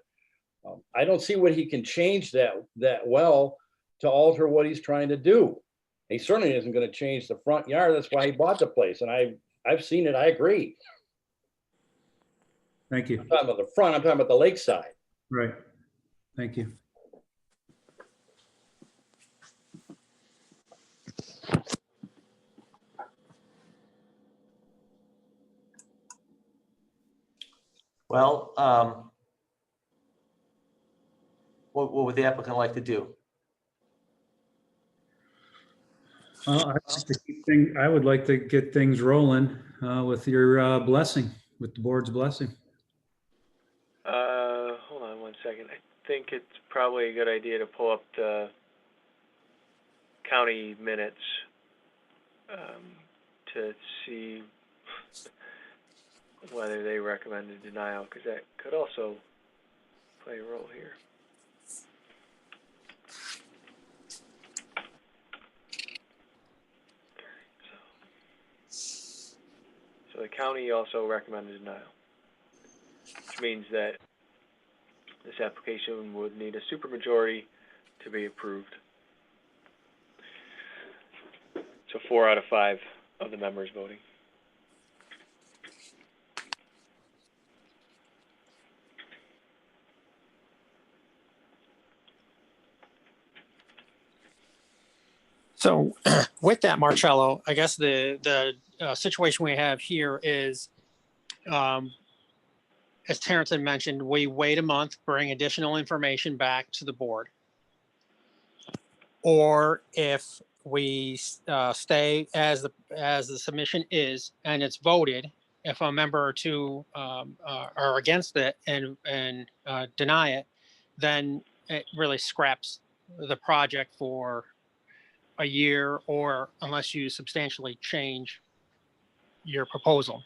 I don't see what he can change that well to alter what he's trying to do. He certainly isn't going to change the front yard. That's why he bought the place, and I've seen it. I agree. Thank you. I'm talking about the front. I'm talking about the lakeside. Right. Thank you. Well, what would the applicant like to do? I would like to get things rolling with your blessing, with the board's blessing. Hold on one second. I think it's probably a good idea to pull up the county minutes to see whether they recommended denial, because that could also play a role here. So the county also recommended denial, which means that this application would need a supermajority to be approved. So 4 out of 5 of the members voting. So with that, Marcello, I guess the situation we have here is, as Terrence had mentioned, we wait a month, bring additional information back to the board. Or if we stay as the submission is and it's voted, if a member or two are against it and deny it, then it really scraps the project for a year, or unless you substantially change your proposal.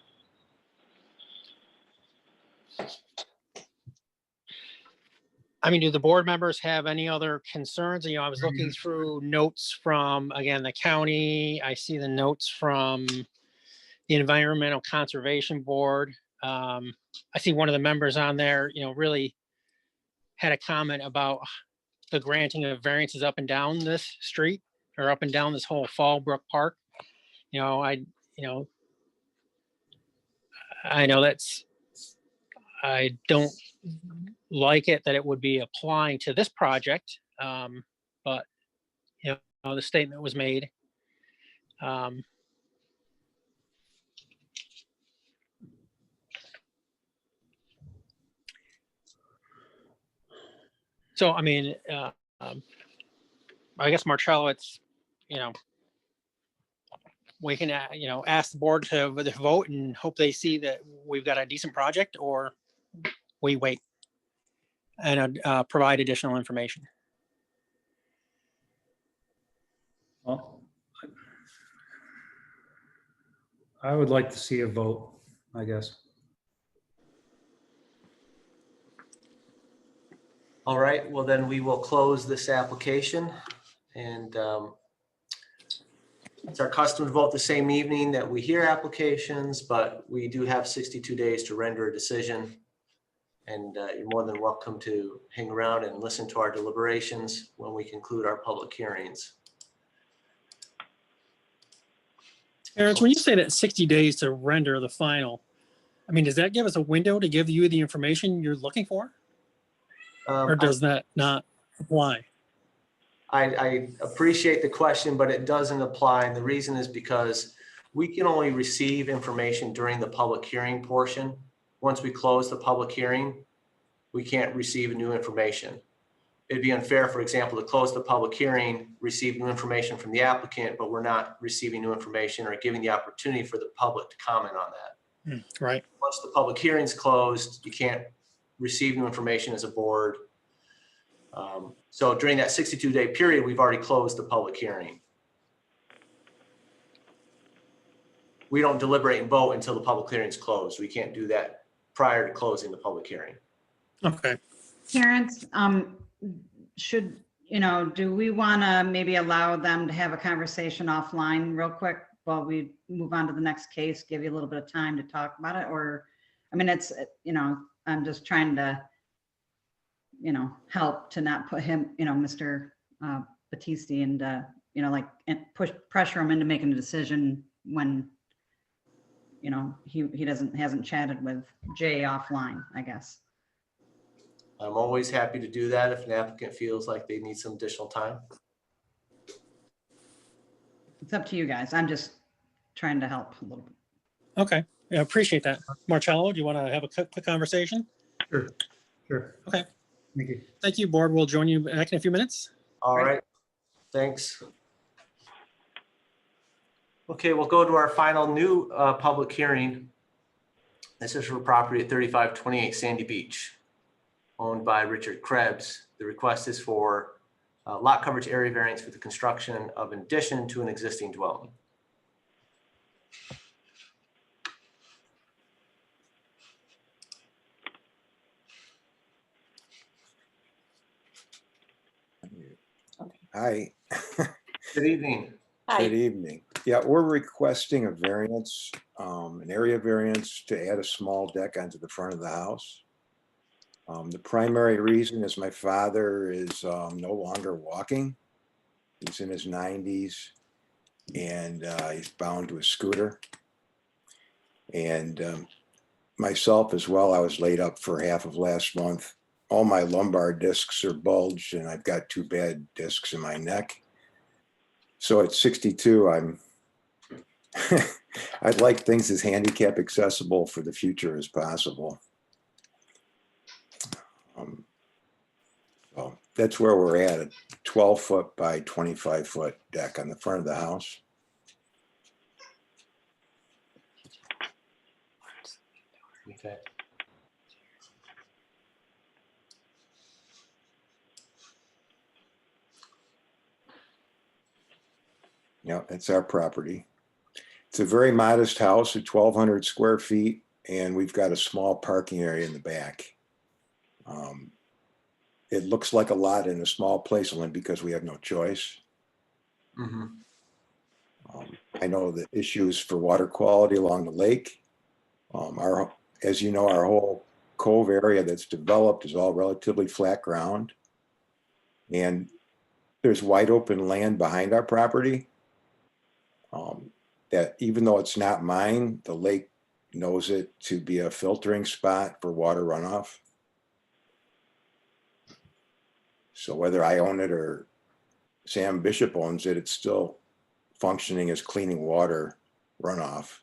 I mean, do the board members have any other concerns? I was looking through notes from, again, the county. I see the notes from the Environmental Conservation Board. I see one of the members on there, really had a comment about the granting of variances up and down this street, or up and down this whole Fallbrook Park. I know I don't like it that it would be applying to this project, but the statement was made. So I mean, I guess Marcello, it's we can ask the board to vote and hope they see that we've got a decent project, or we wait and provide additional information. Well, I would like to see a vote, I guess. All right, well then we will close this application, and it's our custom to vote the same evening that we hear applications, but we do have 62 days to render a decision. And you're more than welcome to hang around and listen to our deliberations when we conclude our public hearings. Terrence, when you say that 60 days to render the final, I mean, does that give us a window to give you the information you're looking for? Or does that not apply? I appreciate the question, but it doesn't apply. And the reason is because we can only receive information during the public hearing portion. Once we close the public hearing, we can't receive new information. It'd be unfair, for example, to close the public hearing, receive new information from the applicant, but we're not receiving new information or giving the opportunity for the public to comment on that. Right. Once the public hearing's closed, you can't receive new information as a board. So during that 62-day period, we've already closed the public hearing. We don't deliberate and vote until the public hearing is closed. We can't do that prior to closing the public hearing. Okay. Terrence, should, do we want to maybe allow them to have a conversation offline real quick while we move on to the next case, give you a little bit of time to talk about it? Or, I mean, it's, I'm just trying to, help to not put him, Mr. Battisti and, and push pressure him into making a decision when, he hasn't chatted with Jay offline, I guess. I'm always happy to do that if an applicant feels like they need some additional time. It's up to you guys. I'm just trying to help a little bit. Okay. Yeah, appreciate that. Marcello, do you want to have a quick conversation? Sure. Okay. Thank you. Thank you, board. We'll join you back in a few minutes. All right. Thanks. Okay, we'll go to our final new public hearing. This is for property at 3528 Sandy Beach, owned by Richard Krebs. The request is for lot coverage area variance for the construction of an addition to an existing dwelling. Hi. Good evening. Good evening. Yeah, we're requesting a variance, an area variance to add a small deck onto the front of the house. The primary reason is my father is no longer walking. He's in his 90s and he's bound to a scooter. And myself as well, I was laid up for half of last month. All my lumbar discs are bulged and I've got 2 bad discs in my neck. So at 62, I'd like things as handicap accessible for the future as possible. So that's where we're at, a 12-foot by 25-foot deck on the front of the house. Okay. Yeah, it's our property. It's a very modest house at 1,200 square feet, and we've got a small parking area in the back. It looks like a lot in a small place only because we have no choice. Mm-hmm. I know the issues for water quality along the lake. As you know, our whole cove area that's developed is all relatively flat ground. And there's wide open land behind our property. That even though it's not mine, the lake knows it to be a filtering spot for water runoff. So whether I own it or Sam Bishop owns it, it's still functioning as cleaning water runoff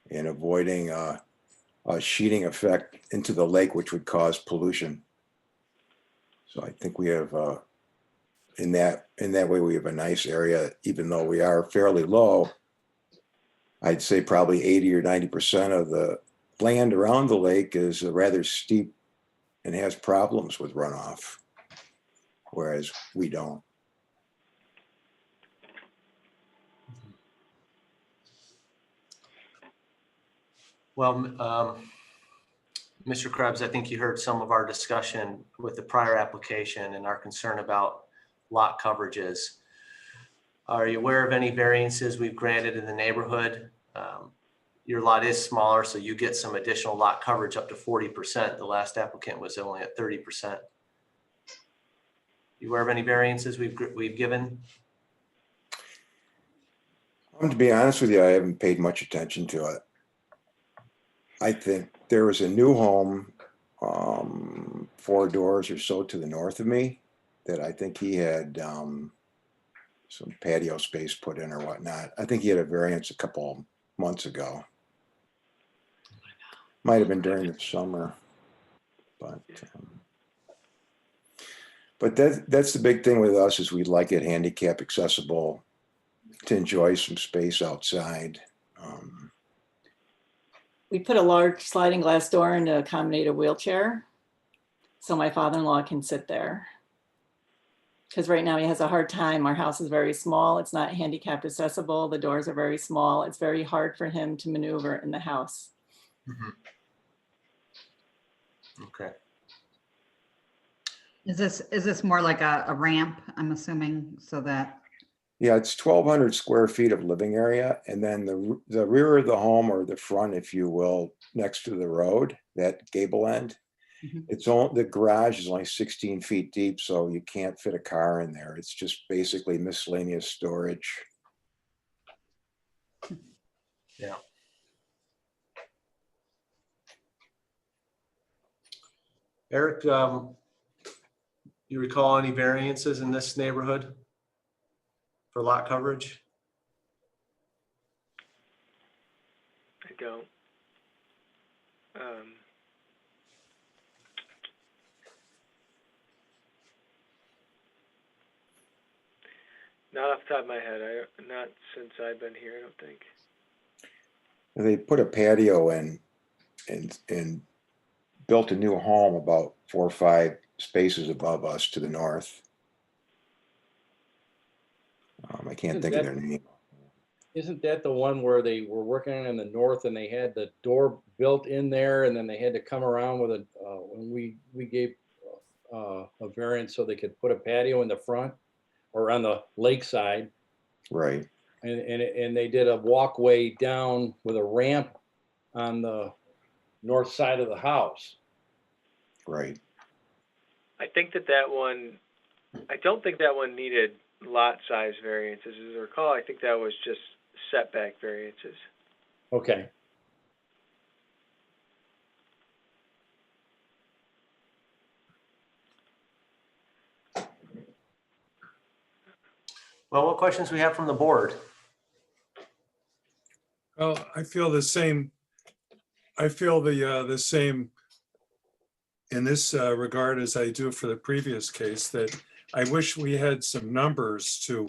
and avoiding a sheeting effect into the lake, which would cause pollution. So I think we have in that way, we have a nice area, even though we are fairly low. I'd say probably 80 or 90% of the land around the lake is rather steep and has problems with runoff, whereas we don't. Well, Mr. Krebs, I think you heard some of our discussion with the prior application and our concern about lot coverages. Are you aware of any variances we've granted in the neighborhood? Your lot is smaller, so you get some additional lot coverage up to 40%. The last applicant was only at 30%. You aware of any variances we've given? To be honest with you, I haven't paid much attention to it. I think there was a new home 4 doors or so to the north of me that I think he had some patio space put in or whatnot. I think he had a variance a couple months ago. Might have been during the summer, but that's the big thing with us is we'd like it handicap accessible to enjoy some space outside. We put a large sliding glass door in to accommodate a wheelchair, so my father-in-law can sit there. Because right now he has a hard time. Our house is very small. It's not handicapped accessible. The doors are very small. It's very hard for him to maneuver in the house. Mhm. Okay. Is this more like a ramp, I'm assuming, so that, Yeah, it's 1,200 square feet of living area, and then the rear of the home, or the front, if you will, next to the road, that gable end, it's all, the garage is only 16 feet deep, so you can't fit a car in there. It's just basically miscellaneous storage. Yeah. Eric, you recall any variances in this neighborhood for lot coverage? I don't. Not off the top of my head. Not since I've been here, I don't think. They put a patio in and built a new home about 4 or 5 spaces above us to the north. I can't think of their name. Isn't that the one where they were working in the north and they had the door built in there and then they had to come around with when we gave a variance so they could put a patio in the front or on the lakeside. Right. And they did a walkway down with a ramp on the north side of the house. Right. I think that one, I don't think that one needed lot size variances. As I recall, I think that was just setback variances. Okay. Well, what questions we have from the board? Well, I feel the same. I feel the same in this regard as I do for the previous case, that I wish we had some numbers to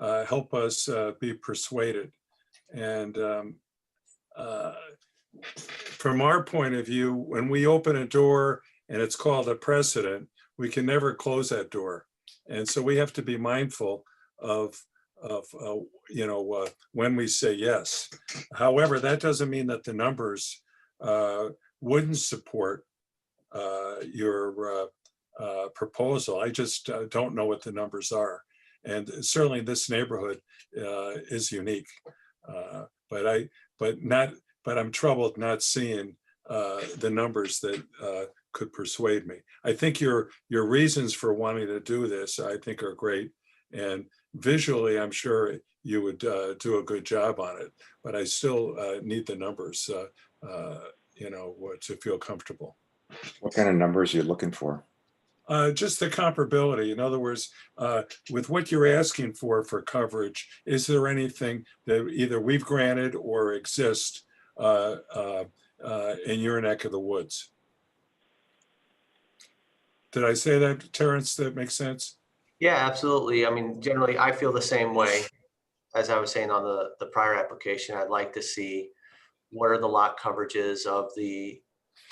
help us be persuaded. And from our point of view, when we open a door and it's called a precedent, we can never close that door. And so we have to be mindful of when we say yes. However, that doesn't mean that the numbers wouldn't support your proposal. I just don't know what the numbers are. And certainly this neighborhood is unique. But I'm troubled not seeing the numbers that could persuade me. I think your reasons for wanting to do this, I think, are great. And visually, I'm sure you would do a good job on it. But I still need the numbers, to feel comfortable. What kind of numbers are you looking for? Just the comparability. In other words, with what you're asking for coverage, is there anything that either we've granted or exists in your neck of the woods? Did I say that, Terrence? That makes sense? Yeah, absolutely. I mean, generally, I feel the same way. As I was saying on the prior application, I'd like to see what are the lot coverages of the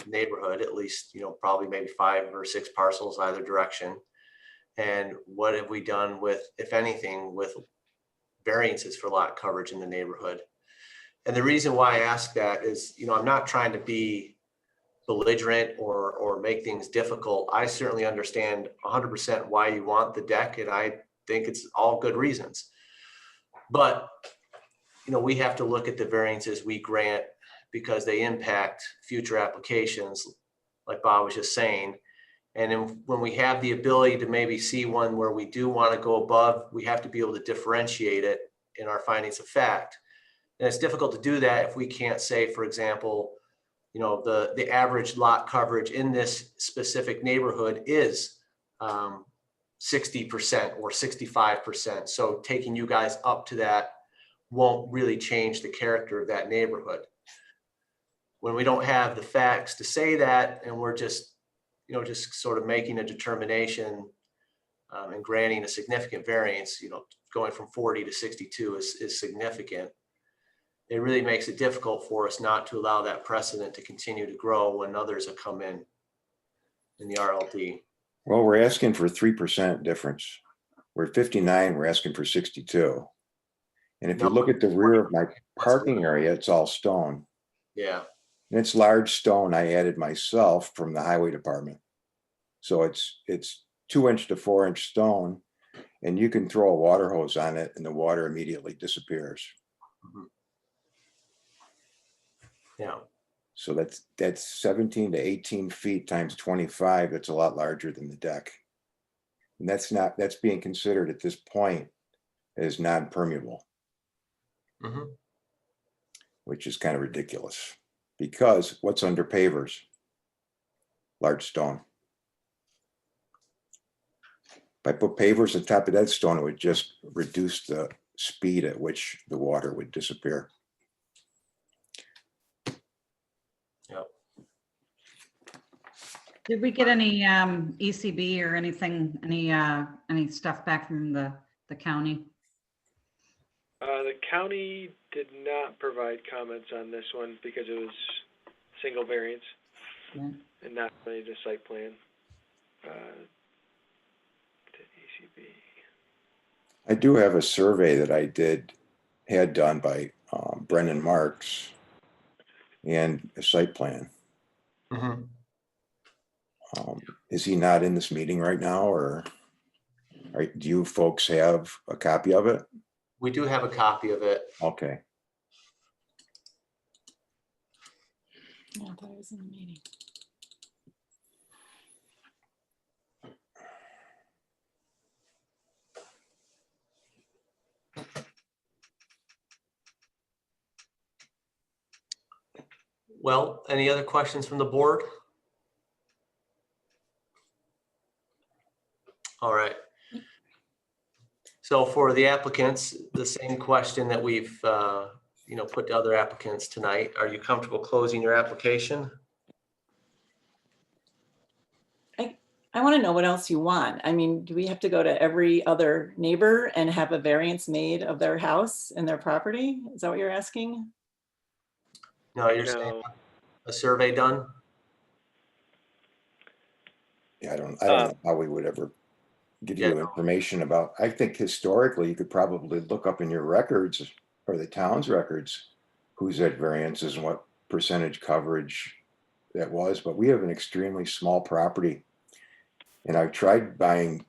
neighborhood, at least, probably maybe 5 or 6 parcels either direction. And what have we done with, if anything, with variances for lot coverage in the neighborhood? And the reason why I ask that is, I'm not trying to be belligerent or make things difficult. I certainly understand 100% why you want the deck, and I think it's all good reasons. But, we have to look at the variances we grant because they impact future applications, like Bob was just saying. And then when we have the ability to maybe see one where we do want to go above, we have to be able to differentiate it in our findings of fact. And it's difficult to do that if we can't say, for example, you know, the average lot coverage in this specific neighborhood is 60% or 65%. So taking you guys up to that won't really change the character of that neighborhood. When we don't have the facts to say that, and we're just, you know, just sort of making a determination and granting a significant variance, you know, going from 40 to 62 is significant. It really makes it difficult for us not to allow that precedent to continue to grow when others have come in the RLD. Well, we're asking for 3% difference. We're at 59, we're asking for 62. And if you look at the rear of my parking area, it's all stone. Yeah. And it's large stone I added myself from the highway department. So it's 2-inch to 4-inch stone, and you can throw a water hose on it and the water immediately disappears. Yeah. So that's 17 to 18 feet times 25. That's a lot larger than the deck. And that's being considered at this point as non-permeable, which is kind of ridiculous because what's under pavers? Large stone. If I put pavers on top of that stone, it would just reduce the speed at which the water would disappear. Yep. Did we get any ECB or anything, any stuff back from the county? The county did not provide comments on this one because it was single variance and not related to site plan. To ECB. I do have a survey that I had done by Brendan Marks and a site plan. Is he not in this meeting right now, or do you folks have a copy of it? We do have a copy of it. Okay. Yeah, I thought it was in the meeting. Well, any other questions from the board? All right. So for the applicants, the same question that we've put to other applicants tonight. Are you comfortable closing your application? I want to know what else you want. I mean, do we have to go to every other neighbor and have a variance made of their house and their property? Is that what you're asking? No, you're saying a survey done? Yeah, I don't know how we would ever give you information about. I think historically you could probably look up in your records or the town's records who's at variances and what percentage coverage that was, but we have an extremely small property. And I've tried buying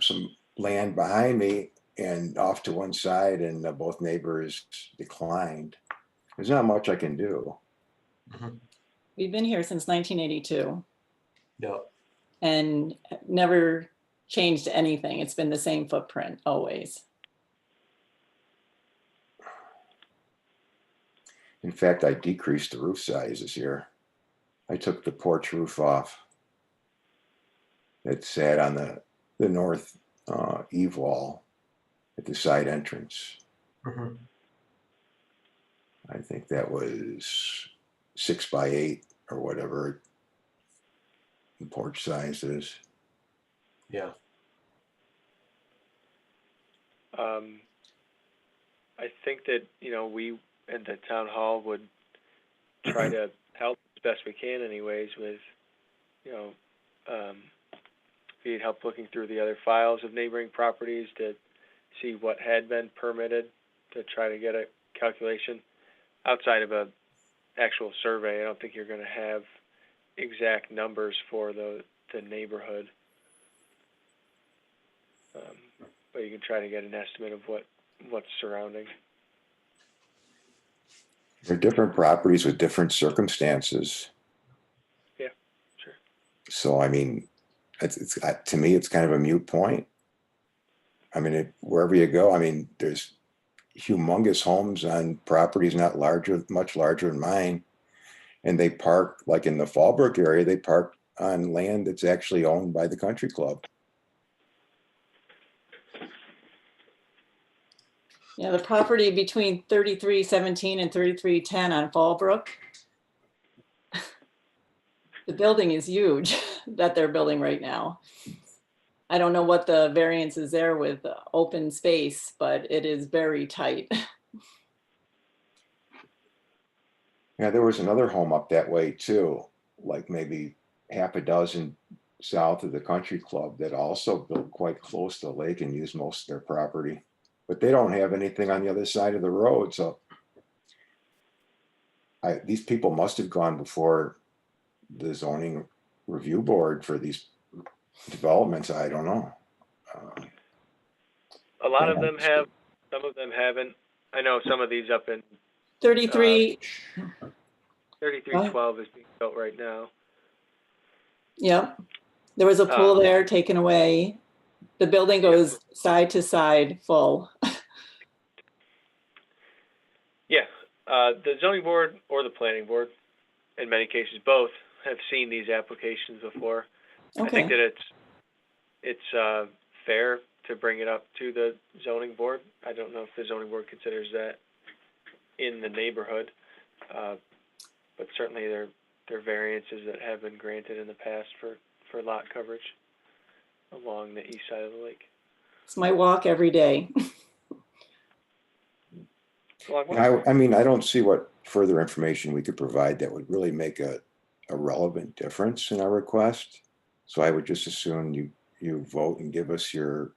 some land behind me and off to one side, and both neighbors declined. There's not much I can do. We've been here since 1982. Yeah. And never changed anything. It's been the same footprint always. In fact, I decreased the roof size this year. I took the porch roof off. It sat on the north eave wall at the side entrance. I think that was 6 by 8 or whatever the porch size is. Yeah. I think that, we at the town hall would try to help as best we can anyways with, if you'd help looking through the other files of neighboring properties to see what had been permitted to try to get a calculation outside of a actual survey. I don't think you're going to have exact numbers for the neighborhood. But you can try to get an estimate of what's surrounding. They're different properties with different circumstances. Yeah, sure. So, I mean, it's to me, it's kind of a moot point. I mean, wherever you go, I mean, there's humongous homes on properties not larger, much larger than mine. And they park, like in the Fallbrook area, they park on land that's actually owned by the country club. Yeah, the property between 3317 and 3310 on Fallbrook. The building is huge that they're building right now. I don't know what the variance is there with open space, but it is very tight. Yeah, there was another home up that way too, like maybe half a dozen south of the country club that also built quite close to the lake and used most of their property. But they don't have anything on the other side of the road, so these people must have gone before the zoning review board for these developments. I don't know. A lot of them have, some of them haven't. I know some of these up in 3312 is being built right now. Yep. There was a pool there taken away. The building goes side to side full. Yeah, the zoning board or the planning board, in many cases, both have seen these applications before. I think that it's fair to bring it up to the zoning board. I don't know if the zoning board considers that in the neighborhood, but certainly there are variances that have been granted in the past for lot coverage along the east side of the lake. It's my walk every day. I mean, I don't see what further information we could provide that would really make a relevant difference in our request. So I would just assume you vote and give us your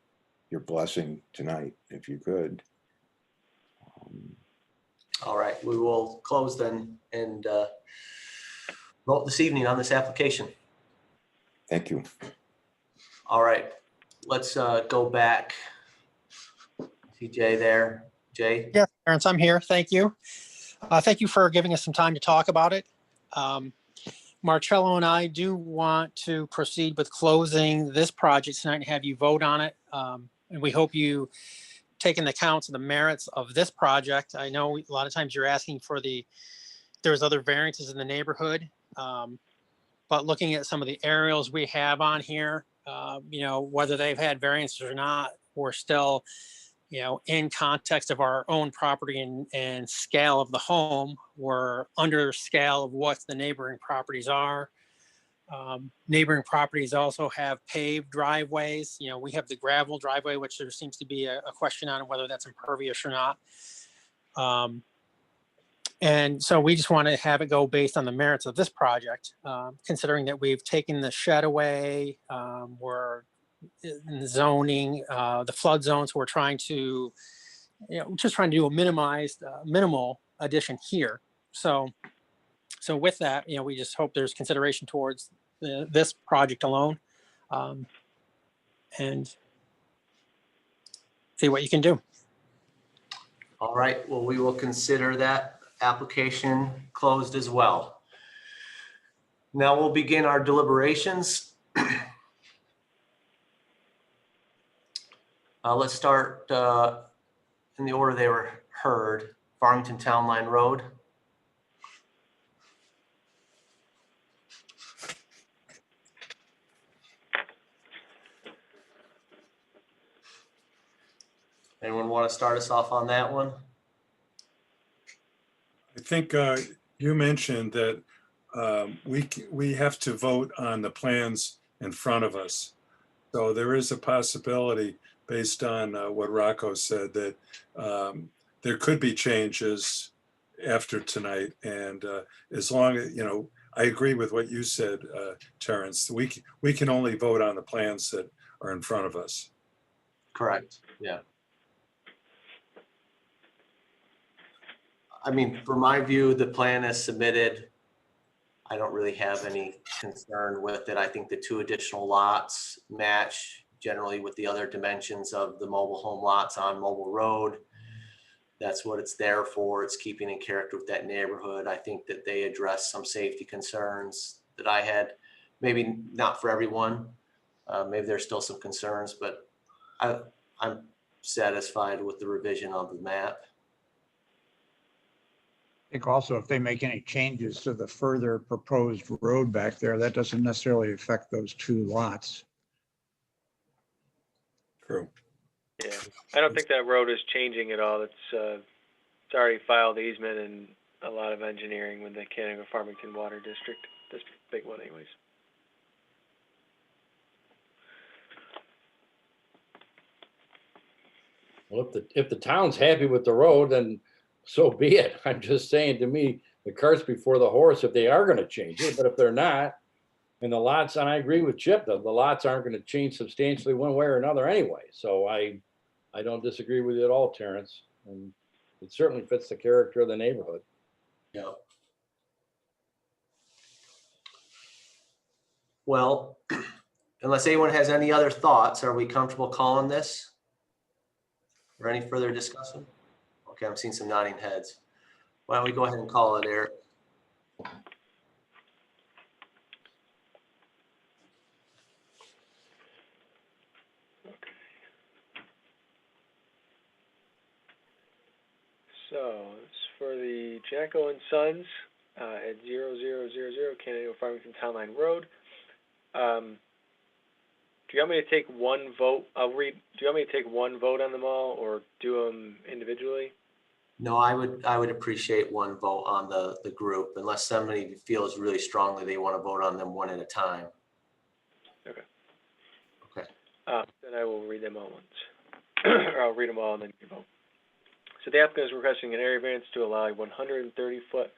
blessing tonight, if you could. All right, we will close then and vote this evening on this application. Thank you. All right, let's go back. See Jay there. Jay? Yeah, Terrence, I'm here. Thank you. Thank you for giving us some time to talk about it. Marcello and I do want to proceed with closing this project tonight and have you vote on it. And we hope you take into account the merits of this project. I know a lot of times you're asking for there's other variances in the neighborhood. But looking at some of the aerials we have on here, whether they've had variances or not, we're still, in context of our own property and scale of the home, we're under scale of what the neighboring properties are. Neighboring properties also have paved driveways. We have the gravel driveway, which there seems to be a question on whether that's impervious or not. And so we just want to have it go based on the merits of this project, considering that we've taken the shed away, we're in the zoning, the flood zones. We're trying to, just trying to do a minimal addition here. So with that, we just hope there's consideration towards this project alone, and see what you can do. All right, well, we will consider that application closed as well. Now we'll begin our deliberations. Let's start in the order they were heard. Farmington Town Line Road. Anyone want to start us off on that one? I think you mentioned that we have to vote on the plans in front of us. So there is a possibility, based on what Rocco said, that there could be changes after tonight. And as long as, I agree with what you said, Terrence, we can only vote on the plans that are in front of us. Correct, yeah. I mean, for my view, the plan is submitted. I don't really have any concern with it. I think the 2 additional lots match generally with the other dimensions of the mobile home lots on Mobile Road. That's what it's there for. It's keeping in character with that neighborhood. I think that they address some safety concerns that I had, maybe not for everyone. Maybe there's still some concerns, but I'm satisfied with the revision of the map. I think also if they make any changes to the further proposed road back there, that doesn't necessarily affect those two lots. True. Yeah, I don't think that road is changing at all. It's already filed easement and a lot of engineering with the Canandaigua Farmington Water District, this big one anyways. Well, if the town's happy with the road, then so be it. I'm just saying, to me, the cart's before the horse if they are gonna change it, but if they're not, and the lots, and I agree with Chip, the lots aren't gonna change substantially one way or another anyway. So I don't disagree with you at all, Terrence. And it certainly fits the character of the neighborhood. Yeah. Well, unless anyone has any other thoughts, are we comfortable calling this? Or any further discussion? Okay, I'm seeing some nodding heads. Why don't we go ahead and call it, Eric? So it's for the Jacko and Sons at 0000 Canandaigua Farmington Town Line Road. Do you want me to take one vote? Do you want me to take one vote on them all, or do them individually? No, I would appreciate one vote on the group, unless somebody feels really strongly they want to vote on them one at a time. Okay. Okay. Then I will read them all once. Or I'll read them all and then you vote. So the applicant is requesting an area variance to allow a 130-foot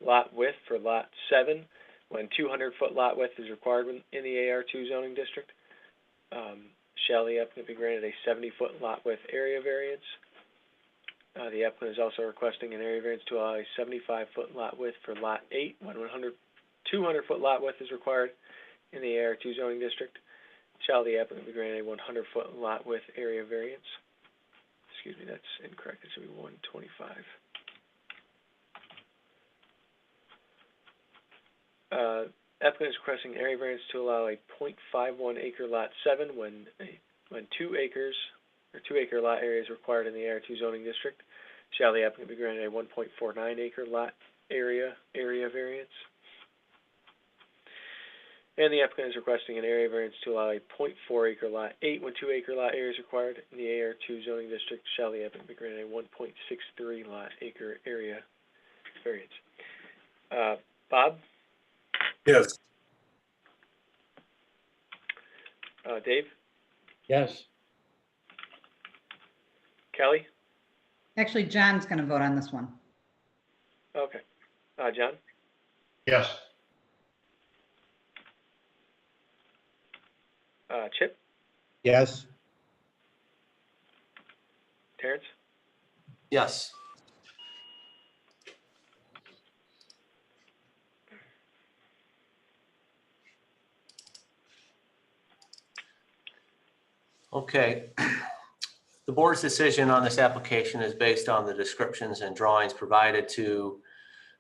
lot width for lot 7, when 200-foot lot width is required in the AR2 zoning district. Shall the applicant be granted a 70-foot lot width area variance? The applicant is also requesting an area variance to allow a 75-foot lot width for lot 8, when 200-foot lot width is required in the AR2 zoning district. Shall the applicant be granted a 100-foot lot width area variance? Excuse me, that's incorrect. It should be 125. Applicant is requesting area variance to allow a 0.51 acre lot 7 when 2 acres or 2 acre lot area is required in the AR2 zoning district. Shall the applicant be granted a 1.49 acre lot area variance? And the applicant is requesting an area variance to allow a 0.4 acre lot 8 when 2 acre lot area is required in the AR2 zoning district. Shall the applicant be granted a 1.63 lot acre area variance? Bob? Yes. Dave? Yes. Kelly? Actually, John's going to vote on this one. Okay. John? Yes. Chip? Yes. Terrence? Yes. Okay. The board's decision on this application is based on the descriptions and drawings provided to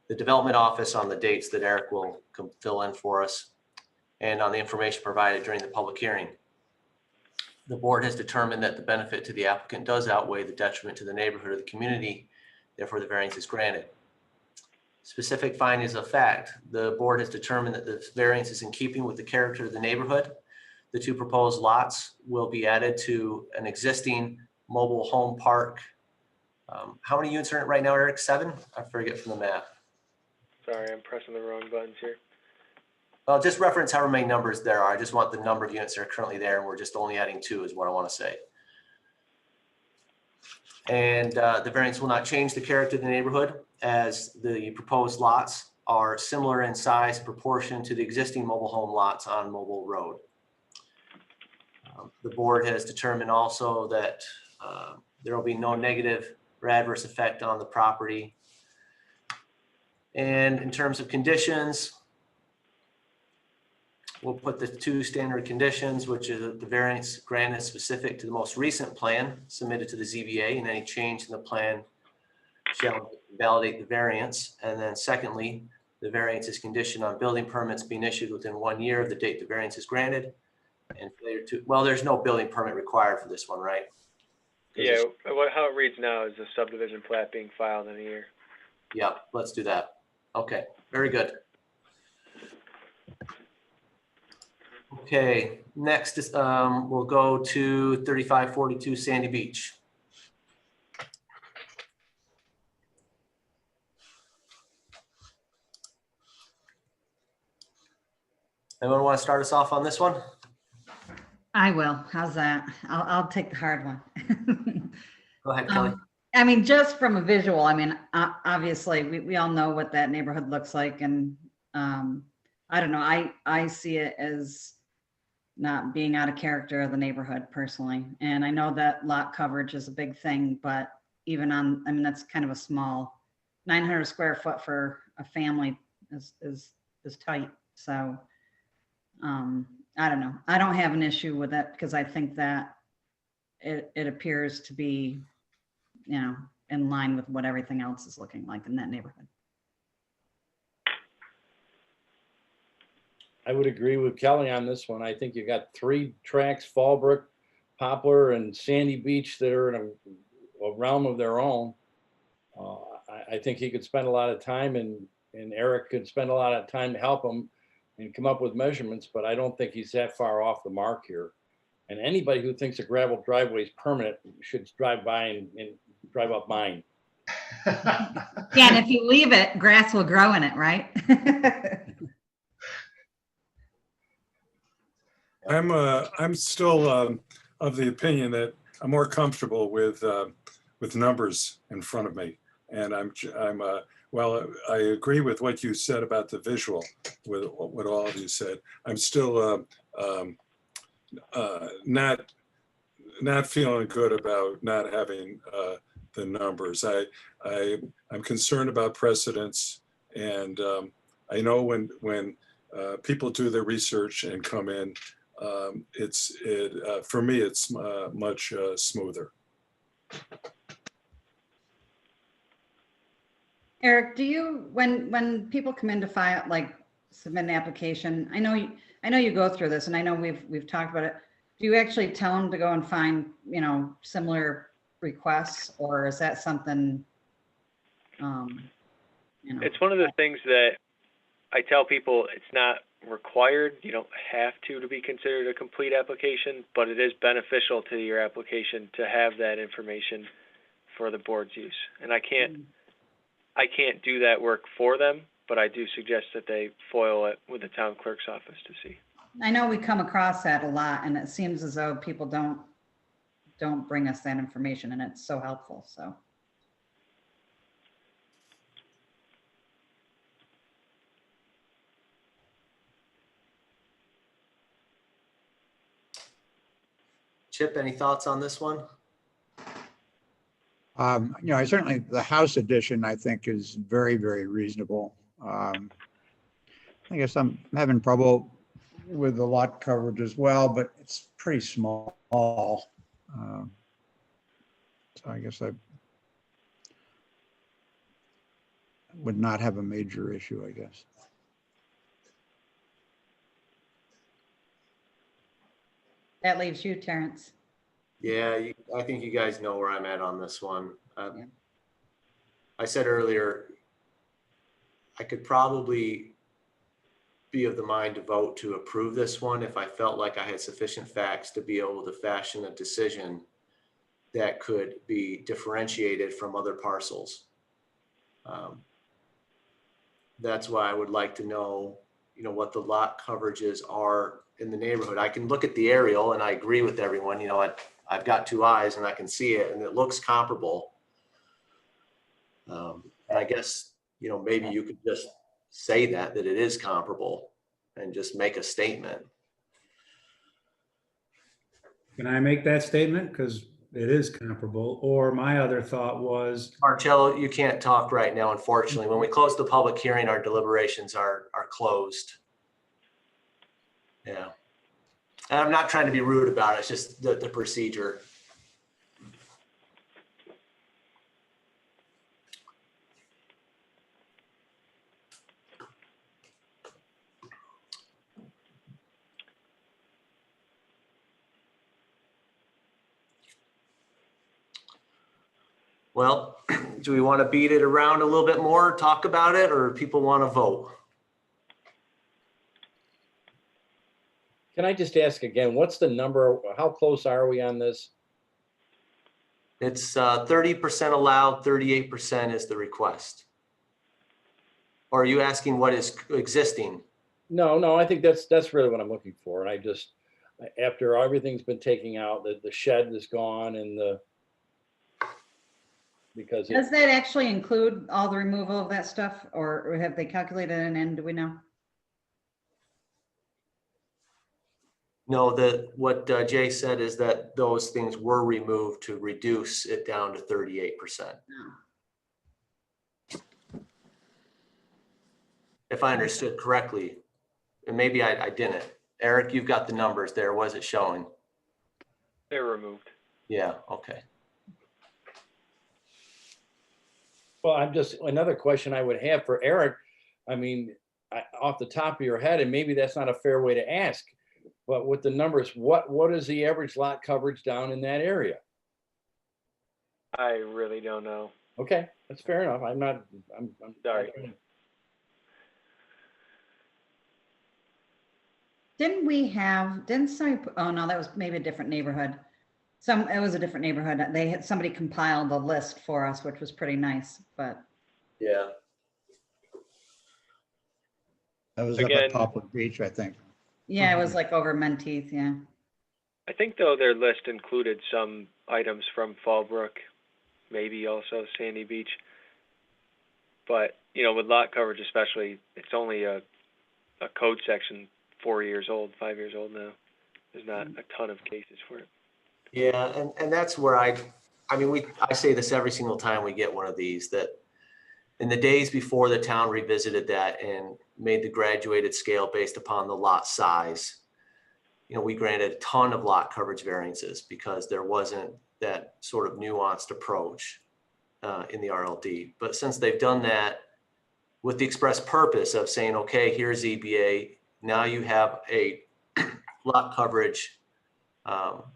the development office on the dates that Eric will fill in for us, and on the information provided during the public hearing. The board has determined that the benefit to the applicant does outweigh the detriment to the neighborhood or the community, therefore the variance is granted. Specific findings of fact, the board has determined that the variance is in keeping with the character of the neighborhood. The 2 proposed lots will be added to an existing mobile home park. How many units are in it right now, Eric? 7? I forget from the map. Sorry, I'm pressing the wrong buttons here. Well, just reference however many numbers there are. I just want the number of units that are currently there, and we're just only adding 2 is what I want to say. And the variance will not change the character of the neighborhood, as the proposed lots are similar in size and proportion to the existing mobile home lots on Mobile Road. The board has determined also that there will be no negative or adverse effect on the property. And in terms of conditions, we'll put the 2 standard conditions, which is the variance granted specific to the most recent plan submitted to the ZBA, and any change in the plan shall validate the variance. And then secondly, the variance is conditioned on building permits being issued within 1 year of the date the variance is granted. And failure to, well, there's no building permit required for this one, right? Yeah, how it reads now is the subdivision plat being filed in a year. Yep, let's do that. Okay, very good. Okay, next is, we'll go to 3542 Sandy Beach. Anyone want to start us off on this one? I will. How's that? I'll take the hard one. Go ahead, Kelly. I mean, just from a visual, I mean, obviously, we all know what that neighborhood looks like, and I don't know, I see it as not being out of character of the neighborhood personally. And I know that lot coverage is a big thing, but even on, I mean, that's kind of a small 900 square foot for a family is tight. So I don't know. I don't have an issue with that because I think that it appears to be, you know, in line with what everything else is looking like in that neighborhood. I would agree with Kelly on this one. I think you got 3 tracks, Fallbrook, Poplar, and Sandy Beach that are in a realm of their own. I think he could spend a lot of time, and Eric could spend a lot of time to help him and come up with measurements, but I don't think he's that far off the mark here. And anybody who thinks a gravel driveway is permanent should drive by and drive up mine. Yeah, and if you leave it, grass will grow in it, right? I'm still of the opinion that I'm more comfortable with numbers in front of me, and well, I agree with what you said about the visual, with what all of you said. I'm still not feeling good about not having the numbers. I'm concerned about precedents, and I know when people do their research and come in, for me, it's much smoother. Eric, do you, when people come in to file, like submit an application, I know you go through this, and I know we've talked about it. Do you actually tell them to go and find, you know, similar requests, or is that something, you know? It's one of the things that I tell people it's not required. You don't have to be considered a complete application, but it is beneficial to your application to have that information for the board's use. And I can't do that work for them, but I do suggest that they foil it with the town clerk's office to see. I know we come across that a lot, and it seems as though people don't bring us that information, and it's so helpful, so. Chip, any thoughts on this one? You know, I certainly, the house addition, I think, is very, very reasonable. I guess I'm having trouble with the lot coverage as well, but it's pretty small. So I guess I would not have a major issue, I guess. That leaves you, Terrence. Yeah, I think you guys know where I'm at on this one. I said earlier, I could probably be of the mind to vote to approve this one if I felt like I had sufficient facts to be able to fashion a decision that could be differentiated from other parcels. That's why I would like to know, you know, what the lot coverages are in the neighborhood. I can look at the aerial, and I agree with everyone. You know, I've got 2 eyes and I can see it, and it looks comparable. And I guess, you know, maybe you could just say that it is comparable and just make a statement. Can I make that statement? Because it is comparable. Or my other thought was, Marcello, you can't talk right now, unfortunately. When we close the public hearing, our deliberations are closed. Yeah. And I'm not trying to be rude about it. It's just the procedure. Well, do we want to beat it around a little bit more, talk about it, or people want to vote? Can I just ask again, what's the number? How close are we on this? It's 30% allowed, 38% is the request. Or are you asking what is existing? No, I think that's really what I'm looking for. And I just, after everything's been taken out, the shed is gone and because Does that actually include all the removal of that stuff, or have they calculated an end? Do we know? No, what Jay said is that those things were removed to reduce it down to 38%. If I understood correctly, and maybe I didn't. Eric, you've got the numbers there. Was it showing? They're removed. Yeah, okay. Well, I'm just, another question I would have for Eric. I mean, off the top of your head, and maybe that's not a fair way to ask, but with the numbers, what is the average lot coverage down in that area? I really don't know. Okay, that's fair enough. I'm Sorry. Didn't somebody, oh no, that was maybe a different neighborhood. It was a different neighborhood. Somebody compiled the list for us, which was pretty nice, but. Yeah. That was up Again- at Poplar Beach, I think. Yeah, it was like over Menteith, yeah. I think though their list included some items from Fallbrook, maybe also Sandy Beach. But, you know, with lot coverage especially, it's only a code section 4 years old, 5 years old now. There's not a ton of cases for it. Yeah, and that's where I say this every single time we get one of these, that in the days before the town revisited that and made the graduated scale based upon the lot size, you know, we granted a ton of lot coverage variances because there wasn't that sort of nuanced approach in the RLD. But since they've done that with the express purpose of saying, okay, here's ZBA, now you have a lot coverage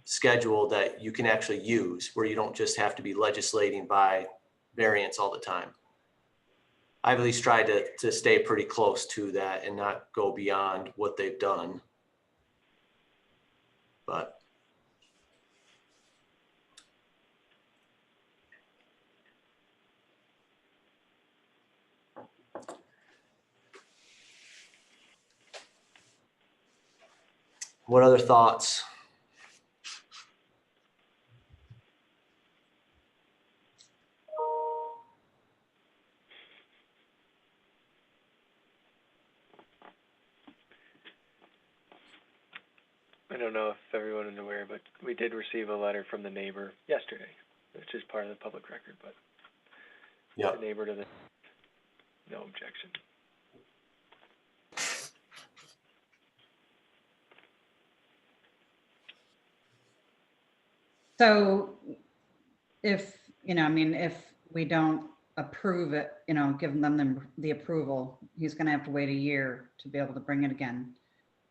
schedule that you can actually use, where you don't just have to be legislating by variance all the time. I've at least tried to stay pretty close to that and not go beyond what they've done. But what other thoughts? I don't know if everyone is aware, but we did receive a letter from the neighbor yesterday, which is part of the public record, but yeah, the neighbor to the, no objection. So if, if we don't approve it, give them the approval, he's gonna have to wait a year to be able to bring it again.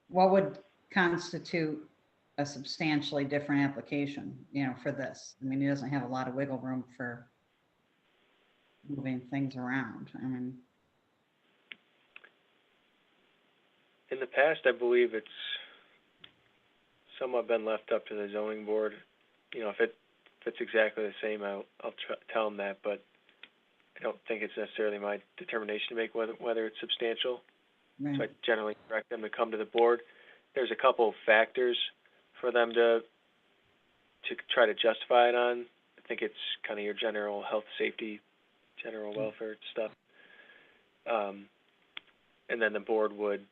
What would constitute a substantially different application, for this? I mean, he doesn't have a lot of wiggle room for moving things around. I mean, In the past, I believe it's somewhat been left up to the zoning board. If it's exactly the same, I'll tell them that, but I don't think it's necessarily my determination to make whether it's substantial. right. So I generally direct them to come to the board. There's a couple of factors for them to try to justify it on. I think it's kind of your general health, safety, general welfare stuff. And then the board would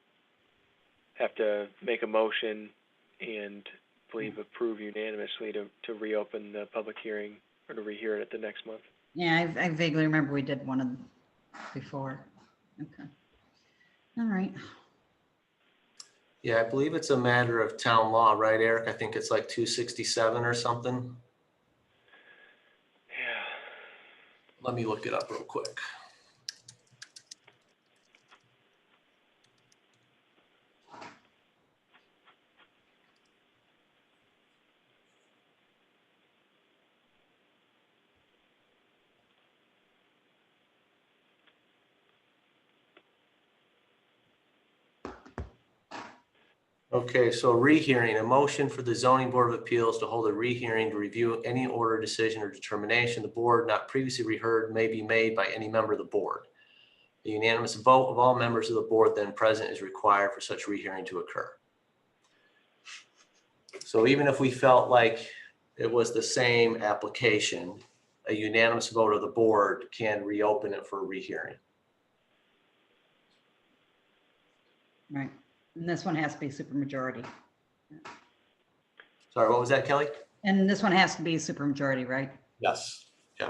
have to make a motion and I believe approve unanimously to reopen the public hearing or to rehear it at the next month. Yeah, I vaguely remember we did one of them before. Okay. All right. Yeah, I believe it's a matter of town law, right, Eric? I think it's like 267 or something. Yeah. Let me look it up real quick. Okay, so rehearing, a motion for the zoning board of appeals to hold a rehearing to review any order, decision, or determination the board not previously reheard may be made by any member of the board. A unanimous vote of all members of the board then present is required for such rehearing to occur. So even if we felt like it was the same application, a unanimous vote of the board can reopen it for a rehearing. Right. And this one has to be supermajority. Sorry, what was that, Kelly? And this one has to be supermajority, right? Yes. Yeah.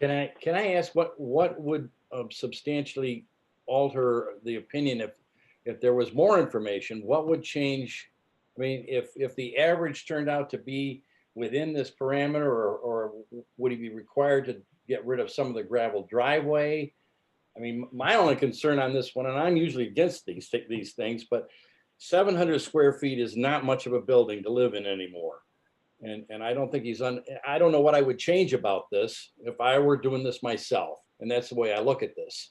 Can I ask what would substantially alter the opinion if there was more information? What would change? I mean, if the average turned out to be within this parameter, or would he be required to get rid of some of the gravel driveway? I mean, my only concern on this one, and I'm usually against these things, but 700 square feet is not much of a building to live in anymore. And I don't think I don't know what I would change about this if I were doing this myself. And that's the way I look at this.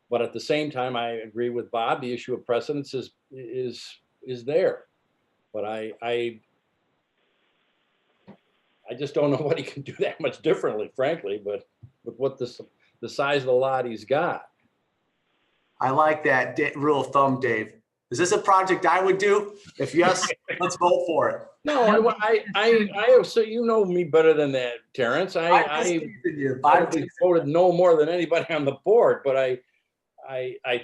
But at the same time, I agree with Bob, the issue of precedence is there. But I just don't know what he can do that much differently, frankly, but with what the size of the lot he's got. I like that rule of thumb, Dave. Is this a project I would do? If yes, let's vote for it. No, I so you know me better than that, Terrence. I voted no more than anybody on the board, but I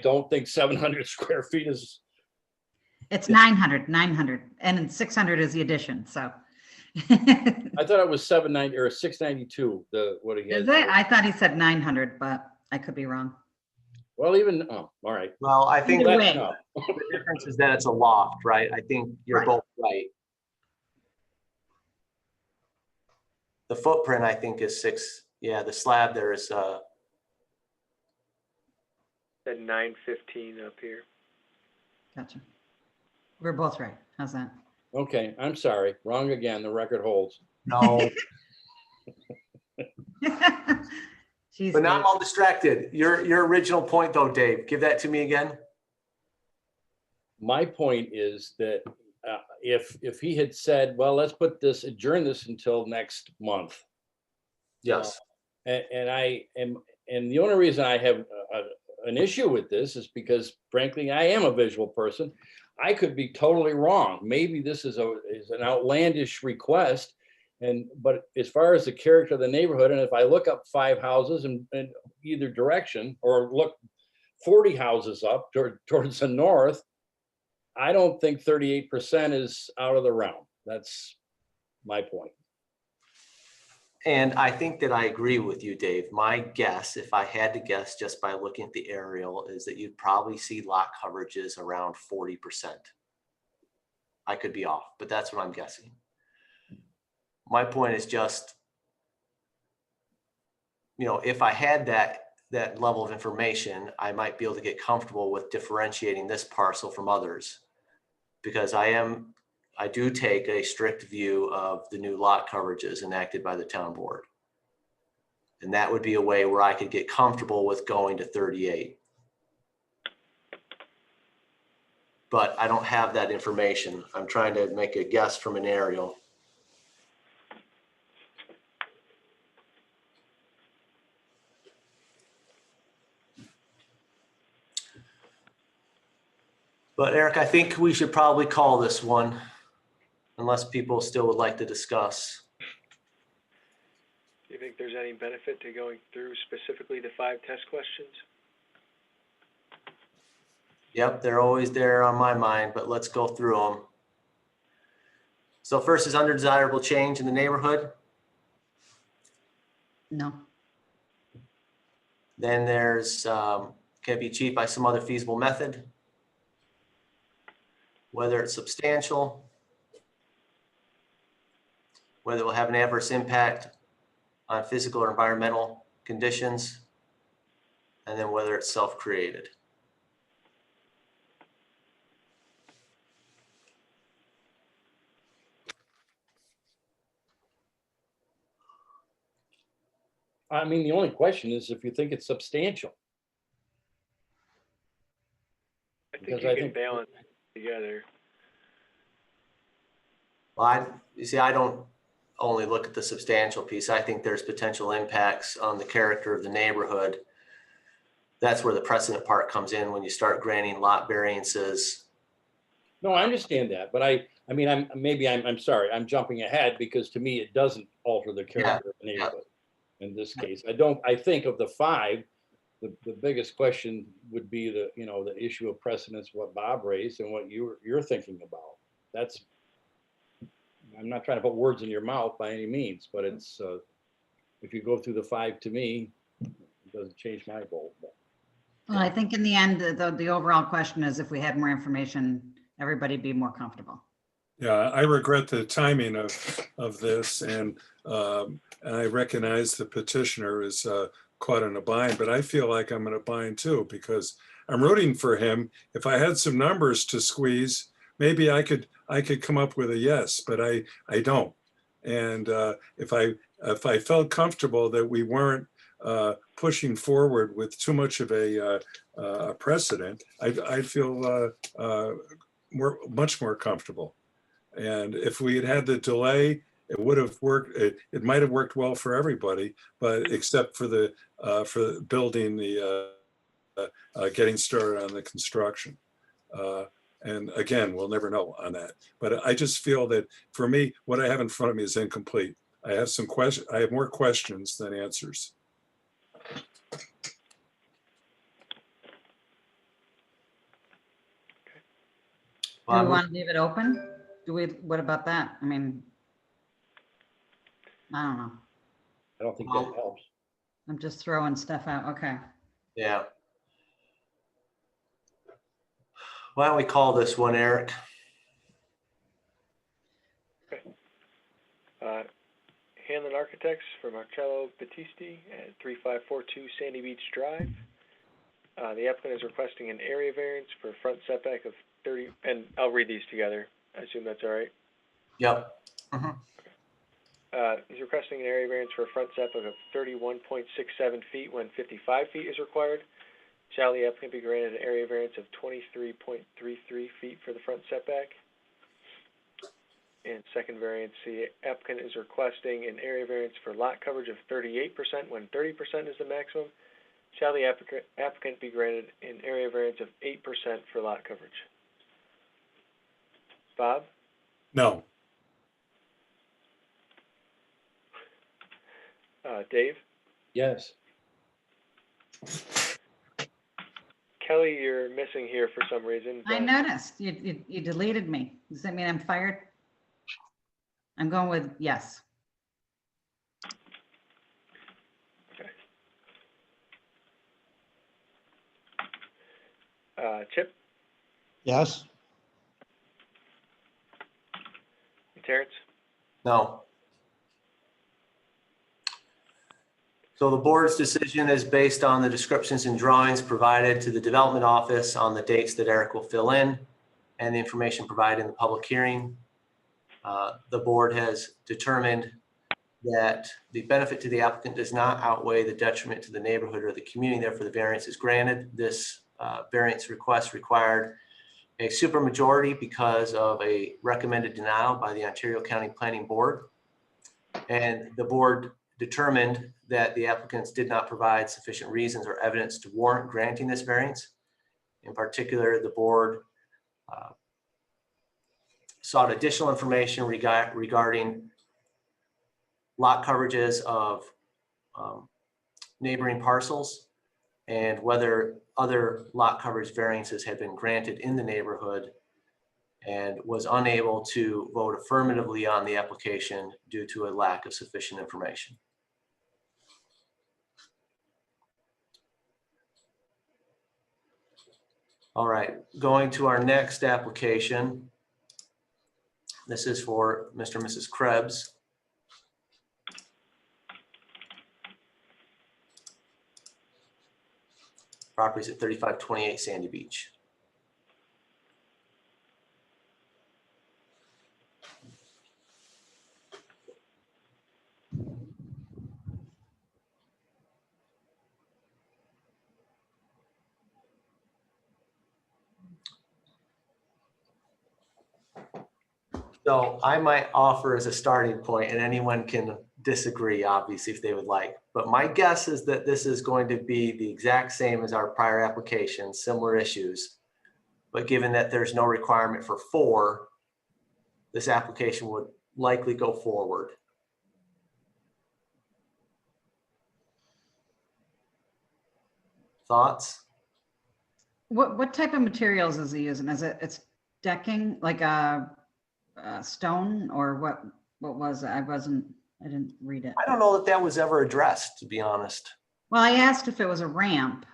don't think 700 square feet is. It's 900, and then 600 is the addition, so. I thought it was 790 or 692, what he has. Is it? I thought he said 900, but I could be wrong. Well, even, oh, all right. Well, I think Either the way. difference is that it's a loft, right? I think you're Right. both right. The footprint, I think, is 6. Yeah, the slab there is, At 915 up here. Gotcha. We're both right. How's that? Okay, I'm sorry. Wrong again. The record holds. no, Jeez, but now I'm Dave. all distracted. Your original point though, Dave, give that to me again. My point is that if he had said, well, let's adjourn this until next month. Yes. And the only reason I have an issue with this is because frankly, I am a visual person. I could be totally wrong. Maybe this is an outlandish request. But as far as the character of the neighborhood, and if I look up 5 houses in either direction, or look 40 houses up towards the north, I don't think 38% is out of the realm. That's my point. And I think that I agree with you, Dave. My guess, if I had to guess just by looking at the aerial, is that you'd probably see lot coverages around 40%. I could be off, but that's what I'm guessing. My point is just, if I had that level of information, I might be able to get comfortable with differentiating this parcel from others, because I do take a strict view of the new lot coverages enacted by the town board. And that would be a way where I could get comfortable with going to 38. But I don't have that information. I'm trying to make a guess from an aerial. But Eric, I think we should probably call this one, unless people still would like to discuss. Do you think there's any benefit to going through specifically the 5 test questions? Yep, they're always there on my mind, but let's go through them. So first is undesirable change in the neighborhood. No. Then there's, can be achieved by some other feasible method. Whether it's substantial, whether it will have an adverse impact on physical or environmental conditions, and then whether it's self-created. I mean, the only question is if you think it's substantial. think Because you I can think, balance together. Well, you see, I don't only look at the substantial piece. I think there's potential impacts on the character of the neighborhood. That's where the precedent part comes in when you start granting lot variances. no, I understand that, but I mean, I'm sorry, I'm jumping ahead because to me, it doesn't alter the character of the neighborhood. In this case, I think of the five, the biggest question would be the, you know, the issue of precedence, what Bob raised and what you're thinking about. That's, I'm not trying to put words in your mouth by any means, but it's, if you go through the five, to me, it doesn't change my goal. But Well, I think in the end, the overall question is if we had more information, everybody'd be more comfortable. Yeah, I regret the timing of this, and I recognize the petitioner is caught in a bind, but I feel like I'm in a bind too, because I'm rooting for him. If I had some numbers to squeeze, maybe I could come up with a yes, but I don't. And if I felt comfortable that we weren't pushing forward with too much of a precedent, I feel much more comfortable. And if we had had the delay, it would have worked. It might have worked well for everybody, but except for the for building the getting started on the construction. And again, we'll never know on that. But I just feel that for me, what I have in front of me is incomplete. I have some questions. I have more questions than answers. Do we want to leave it open? What about that? I mean, I don't know. I don't think that helps. I'm just throwing stuff out. Okay. Yeah. Why don't we call this one, Eric? Hanlon Architects for Marcello Battisti at 3542 Sandy Beach Drive. The applicant is requesting an area variance for a front setback of 30, and I'll read these together. I assume that's all right. Yep. He's requesting an area variance for a front setback of 31.67 feet when 55 feet is required. Shall the applicant be granted an area variance of 23.33 feet for the front setback? And second variance, the applicant is requesting an area variance for lot coverage of 38% when 30% is the maximum. Shall the applicant be granted an area variance of 8% for lot coverage? Bob? No. Dave? Yes. Kelly, you're missing here for some reason. I noticed you deleted me. Does that mean I'm fired? I'm going with yes. Chip? Yes. Terrence? No. So the board's decision is based on the descriptions and drawings provided to the development office on the dates that Eric will fill in and the information provided in the public hearing. The board has determined that the benefit to the applicant does not outweigh the detriment to the neighborhood or the community, therefore the variance is granted. This variance request required a supermajority because of a recommended denial by the Ontario County Planning Board. And the board determined that the applicants did not provide sufficient reasons or evidence to warrant granting this variance. In particular, the board sought additional information regarding lot coverages of neighboring parcels and whether other lot coverage variances had been granted in the neighborhood, and was unable to vote affirmatively on the application due to a lack of sufficient information. All right, going to our next application. This is for Mr. and Mrs. Krebs. Properties at 3528 Sandy Beach. So I might offer as a starting point, and anyone can disagree, obviously, if they would like. But my guess is that this is going to be the exact same as our prior application, similar issues. But given that there's no requirement for 4, this application would likely go forward. Thoughts? What type of materials is he using? It's decking, like a stone, or what was it? I didn't read it. I don't know that that was ever addressed, to be honest. Well, I asked if it was a ramp,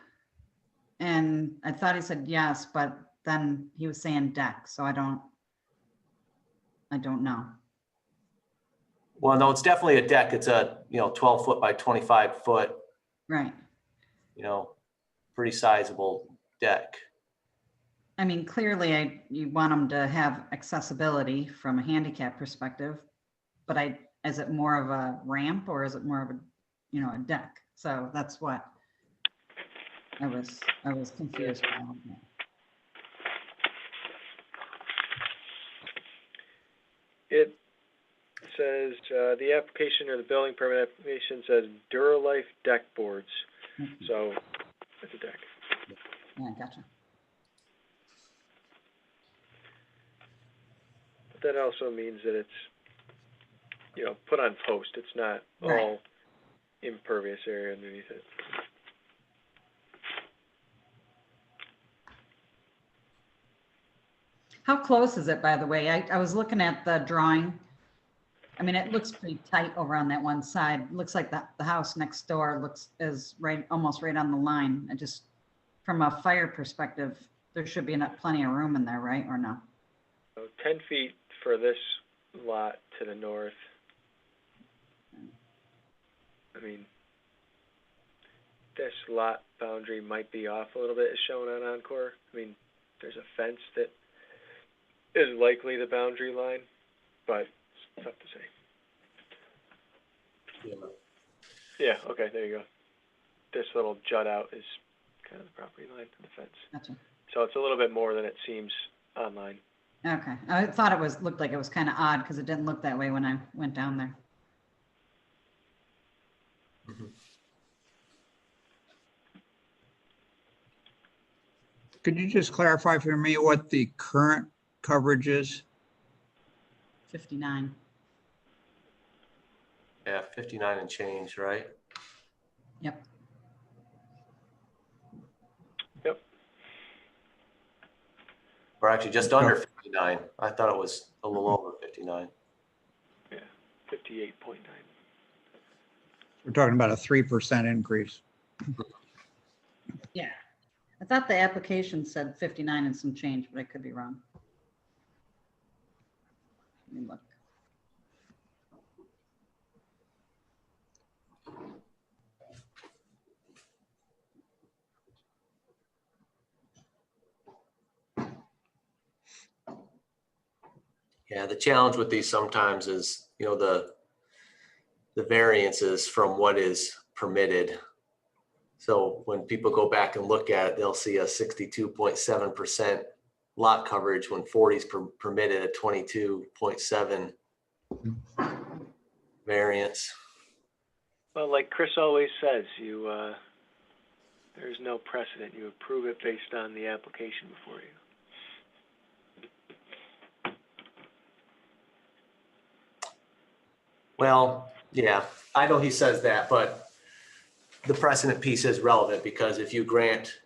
and I thought he said yes, but then he was saying deck, so I don't know. Well, no, it's definitely a deck. It's a, 12 foot by 25 foot, Right. Pretty sizable deck. I mean, clearly you want them to have accessibility from a handicap perspective, but is it more of a ramp or is it more of a, a deck? So that's what I was confused by. It says, the application or the building permit application says Duralife deck boards. So it's a deck. Yeah, gotcha. But that also means that it's, put on post. It's not Right. all impervious area underneath it. How close is it, by the way? I was looking at the drawing. I mean, it looks pretty tight over on that one side. Looks like the house next door is almost right on the line. I just, from a fire perspective, there should be plenty of room in there, right? Or no? So 10 feet for this lot to the north. I mean, this lot boundary might be off a little bit, as shown on Encore. I mean, there's a fence that is likely the boundary line, but it's tough to say. Yeah, okay, there you go. This little jut out is kind of the property line to the fence. Gotcha. So it's a little bit more than it seems online. Okay. I thought looked like it was kind of odd because it didn't look that way when I went down there. Could you just clarify for me what the current coverage is? 59. Yeah, 59 and change, right? Yep. Yep. Or actually just under 59. I thought it was a little over 59. Yeah, 58.9. We're talking about a 3% increase. Yeah. I thought the application said 59 and some change, but I could be wrong. Let me look. Yeah, the challenge with these sometimes is, the variances from what is permitted. So when people go back and look at it, they'll see a 62.7% lot coverage when 40 is permitted at 22.7 variance. Well, like Chris always says, there's no precedent. You approve it based on the application before you. Well, yeah, I know he says that, but the precedent piece is relevant because if you grant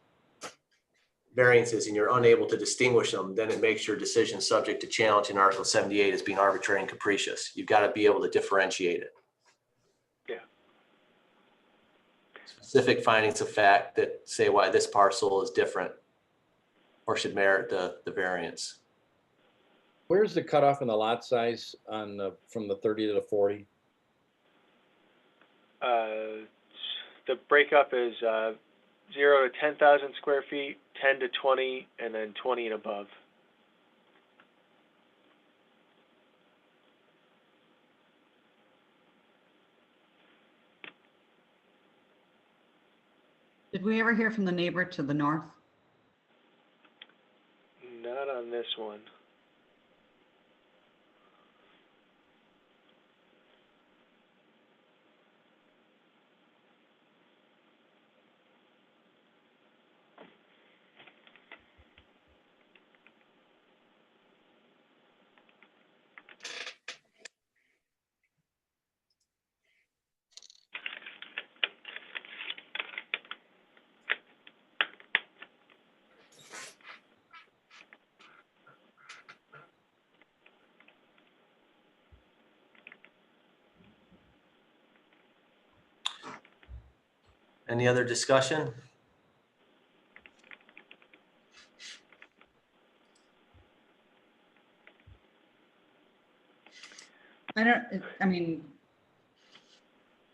variances and you're unable to distinguish them, then it makes your decision subject to challenge in Article 78 as being arbitrary and capricious. You've got to be able to differentiate it. Yeah. Specific findings of fact that say why this parcel is different or should merit the variance. Where's the cutoff in the lot size from the 30 to the 40? The breakup is 0 to 10,000 square feet, 10 to 20, and then 20 and above. Did we ever hear from the neighbor to the north? Not on this one. Any other discussion? I mean,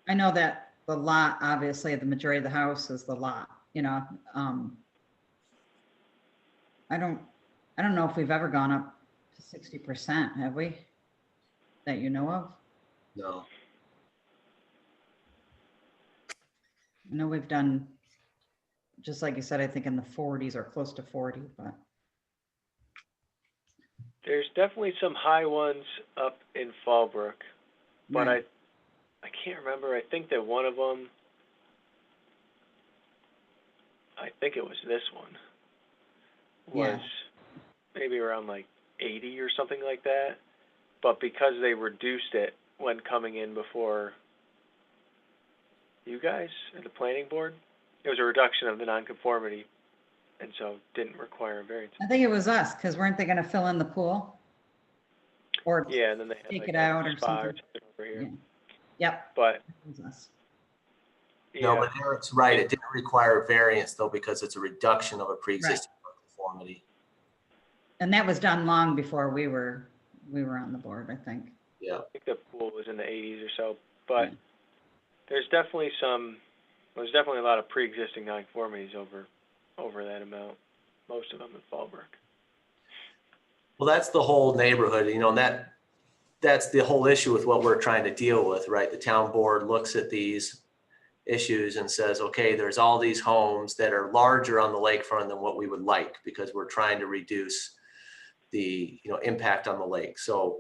I know that the lot, obviously, the majority of the house is the lot, you know. I don't know if we've ever gone up to 60%, have we? That you know of? No. I know we've done, just like you said, I think in the 40s or close to 40, but There's definitely some high ones up in Fallbrook, but right. I can't remember. I think that one of them, I think it was this one, was maybe around like 80 or something like that. But because they reduced it when coming in before you guys or the planning board, it was a reduction of the nonconformity, and so didn't require a variance. I think it was us, because weren't they going to fill in the pool? Or Yeah, and then they had take like it a out or spa something. over here. Yep. But It was us. No, yeah, but Eric's right. It didn't require a variance though, because it's a reduction of a pre-existing conformity. And that was done long before we were on the board, I think. Yeah. I think the pool was in the 80s or so, but there's definitely a lot of pre-existing nonconformities over that amount. Most of them in Fallbrook. Well, that's the whole neighborhood, you know, and that's the whole issue with what we're trying to deal with, right? The town board looks at these issues and says, okay, there's all these homes that are larger on the lakefront than what we would like, because we're trying to reduce the, you know, impact on the lake. So,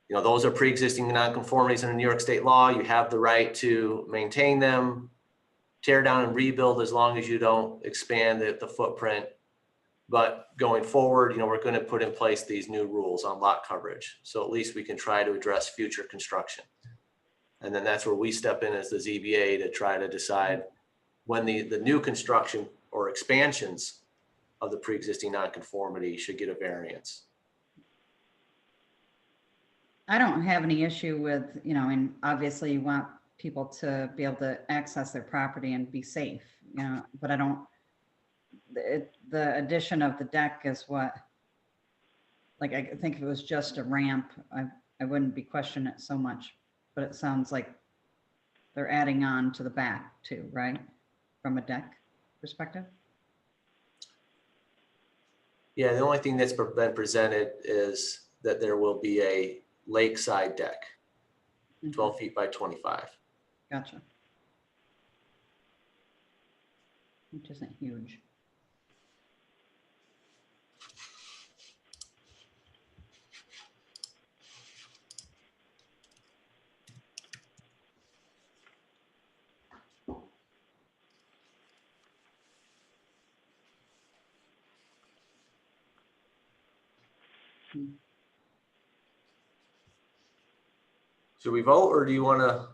you know, those are pre-existing nonconformities in the New York state law. You have the right to maintain them, tear down and rebuild as long as you don't expand the footprint. But going forward, you know, we're going to put in place these new rules on lot coverage. So at least we can try to address future construction. And then that's where we step in as the ZBA to try to decide when the new construction or expansions of the pre-existing nonconformity should get a variance. I don't have any issue with, you know, and obviously you want people to be able to access their property and be safe, you know, but I don't, the addition of the deck is what, like, I think if it was just a ramp, I wouldn't be questioning it so much, but it sounds like they're adding on to the back too, right? From a deck perspective? Yeah, the only thing that's been presented is that there will be a lakeside deck, 12 feet by 25. Gotcha. Which isn't huge. Should we vote, or do you want to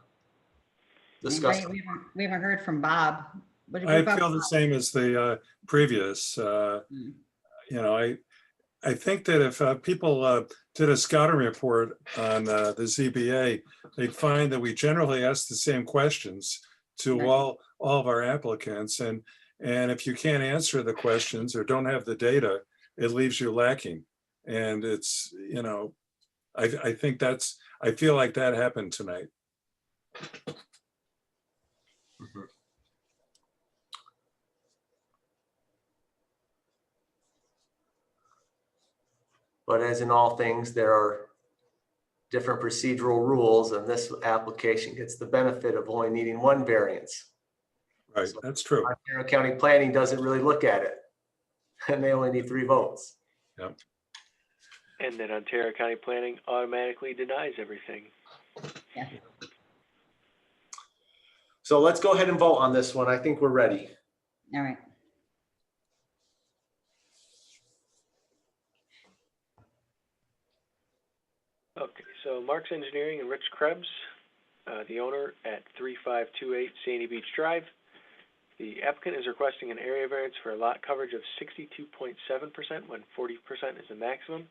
discuss? Anybody? We haven't heard from Bob. What I about feel the Bob? same as the previous. You know, I think that if people did a scouting report on the ZBA, they'd find that we generally ask the same questions to Right. all of our applicants. And if you can't answer the questions or don't have the data, it leaves you lacking. And it's, you know, I think I feel like that happened tonight. Mhm. But as in all things, there are different procedural rules, and this application gets the benefit of only needing one variance. Right, that's true. Ontario County Planning doesn't really look at it, and they only need 3 votes. Yep. And then Ontario County Planning automatically denies everything. Yeah. So let's go ahead and vote on this one. I think we're ready. All right. Okay, so Mark's Engineering and Rich Krebs, the owner at 3528 Sandy Beach Drive. The applicant is requesting an area variance for a lot coverage of 62.7% when 40% is the maximum.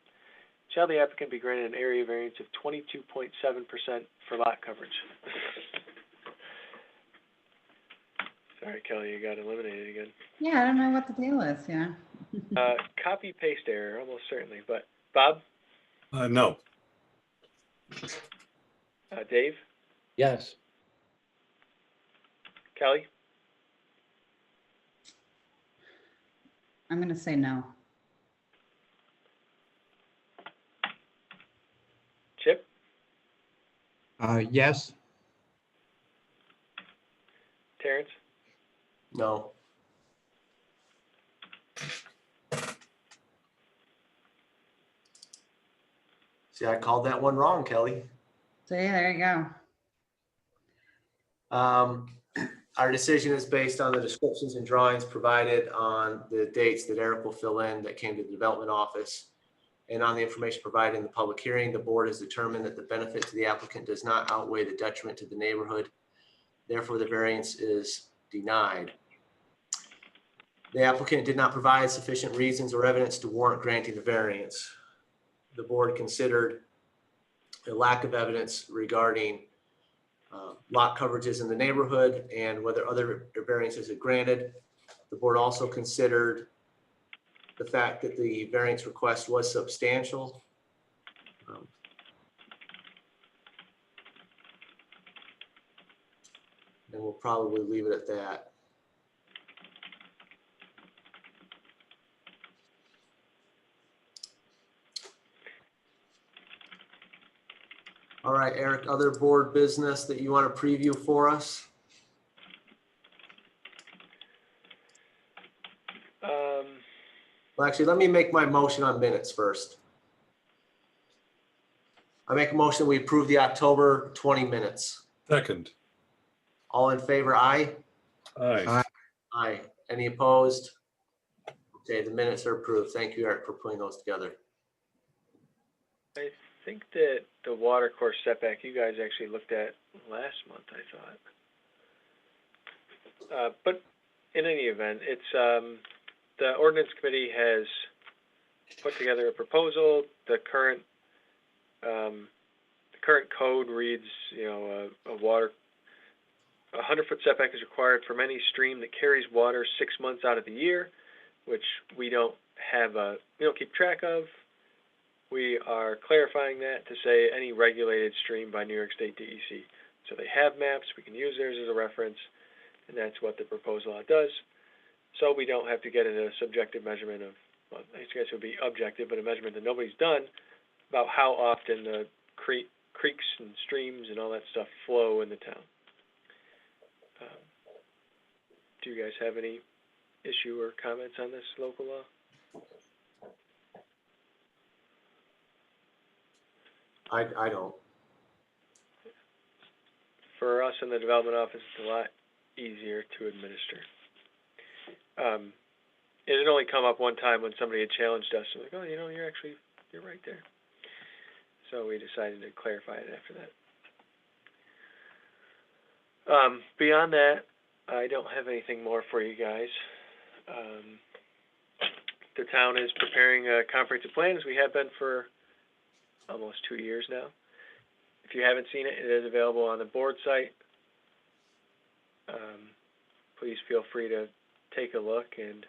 Shall the applicant be granted an area variance of 22.7% for lot coverage? Sorry, Kelly, you got eliminated again. Yeah, I don't know what the deal is, yeah. Copy paste error, almost certainly. But Bob, No. Dave, Yes. Kelly, I'm gonna say no. Chip, Yes. Terrence, No. See, I called that one wrong, Kelly. So yeah, there you go. Our decision is based on the descriptions and drawings provided on the dates that Eric will fill in that came to the development office. And on the information provided in the public hearing, the board has determined that the benefit to the applicant does not outweigh the detriment to the neighborhood. Therefore, the variance is denied. The applicant did not provide sufficient reasons or evidence to warrant granting the variance. The board considered a lack of evidence regarding lot coverages in the neighborhood and whether other variances are granted. The board also considered the fact that the variance request was substantial. And we'll probably leave it at that. All right, Eric, other board business that you want to preview for us? Well, actually, let me make my motion on minutes first. I make a motion, we approve the October 20 minutes. Second. All in favor, aye? Aye. Aye. Any opposed? Okay, the minutes are approved. Thank you, Eric, for putting those together. I think that the water course setback you guys actually looked at last month, I thought. But in any event, it's the ordinance committee has put together a proposal. The current code reads, a 100-foot setback is required from any stream that carries water 6 months out of the year, which we don't keep track of. We are clarifying that to say any regulated stream by New York State DEC. So they have maps, we can use theirs as a reference, and that's what the proposal does. So we don't have to get into a subjective measurement of, well, I guess it would be objective, but a measurement that nobody's done about how often the creeks and streams and all that stuff flow in the town. Do you guys have any issue or comments on this local law? I don't. For us in the development office, it's a lot easier to administer. It had only come up one time when somebody had challenged us. Like, oh, you're right there. So we decided to clarify it after that. Beyond that, I don't have anything more for you guys. The town is preparing a comprehensive plan, as we have been for almost 2 years now. If you haven't seen it, it is available on the board site. Please feel free to take a look and,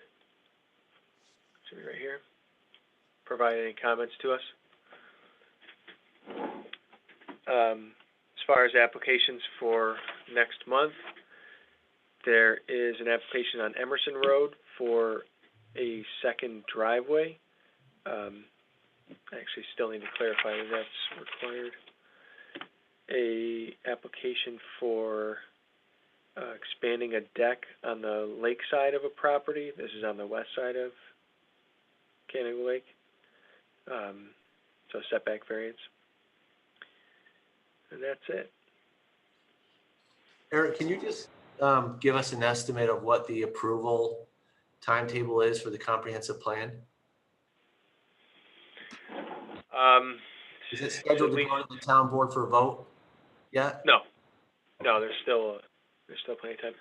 should be right here, provide any comments to us. As far as applications for next month, there is an application on Emerson Road for a second driveway. I actually still need to clarify that that's required. A application for expanding a deck on the lake side of a property. This is on the west side of Canada Lake. So setback variance. And that's it. Eric, can you just give us an estimate of what the approval timetable is for the comprehensive plan? Is it scheduled to go to the town board for a vote yet? No, there's still plenty of time.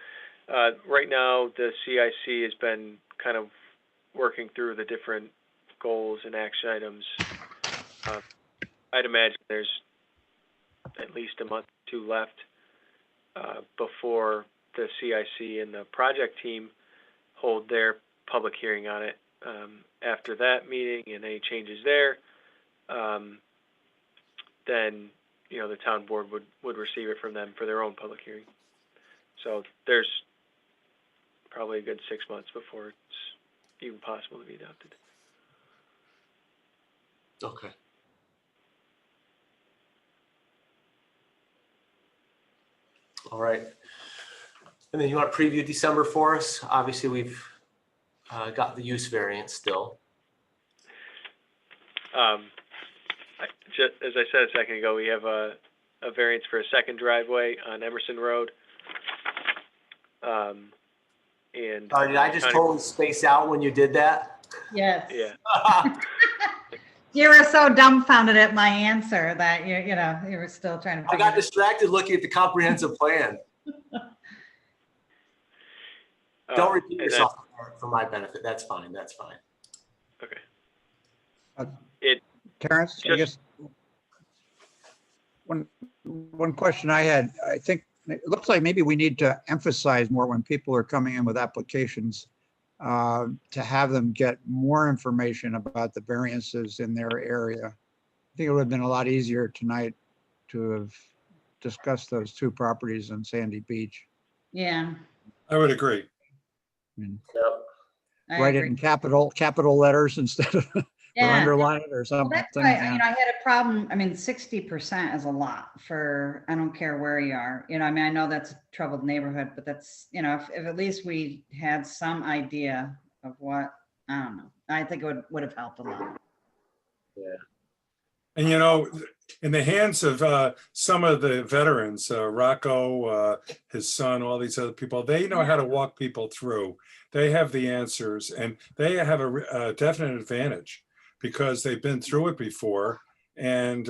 Right now, the CIC has been kind of working through the different goals and action items. I'd imagine there's at least a month or two left before the CIC and the project team hold their public hearing on it. After that meeting and any changes there, then, you know, the town board would receive it from them for their own public hearing. So there's probably a good 6 months before it's even possible to be adopted. Okay. All right. And then you want to preview December for us? Obviously, we've got the use variance still. Just as I said a second ago, we have a variance for a second driveway on Emerson Road. And Sorry, did I just totally space out when you did that? Yes. Yeah. You were so dumbfounded at my answer that you were still trying to. I got distracted looking at the comprehensive plan. Don't repeat yourself for my benefit. That's fine. That's fine. Okay. Terrence, I guess one question I had, I think it looks like maybe we need to emphasize more when people are coming in with applications to have them get more information about the variances in their area. I think it would have been a lot easier tonight to have discussed those two properties in Sandy Beach. Yeah. I would agree. Write it in capital letters instead of or underline it or Well, something. that's why, I had a problem. I mean, 60% is a lot for, I don't care where you are. I mean, I know that's a troubled neighborhood, but that's, if at least we had some idea of what, I don't know. I think it would have helped a lot. Yeah. And in the hands of some of the veterans, Rocco, his son, all these other people, they know how to walk people through. They have the answers, and they have a definite advantage because they've been through it before, and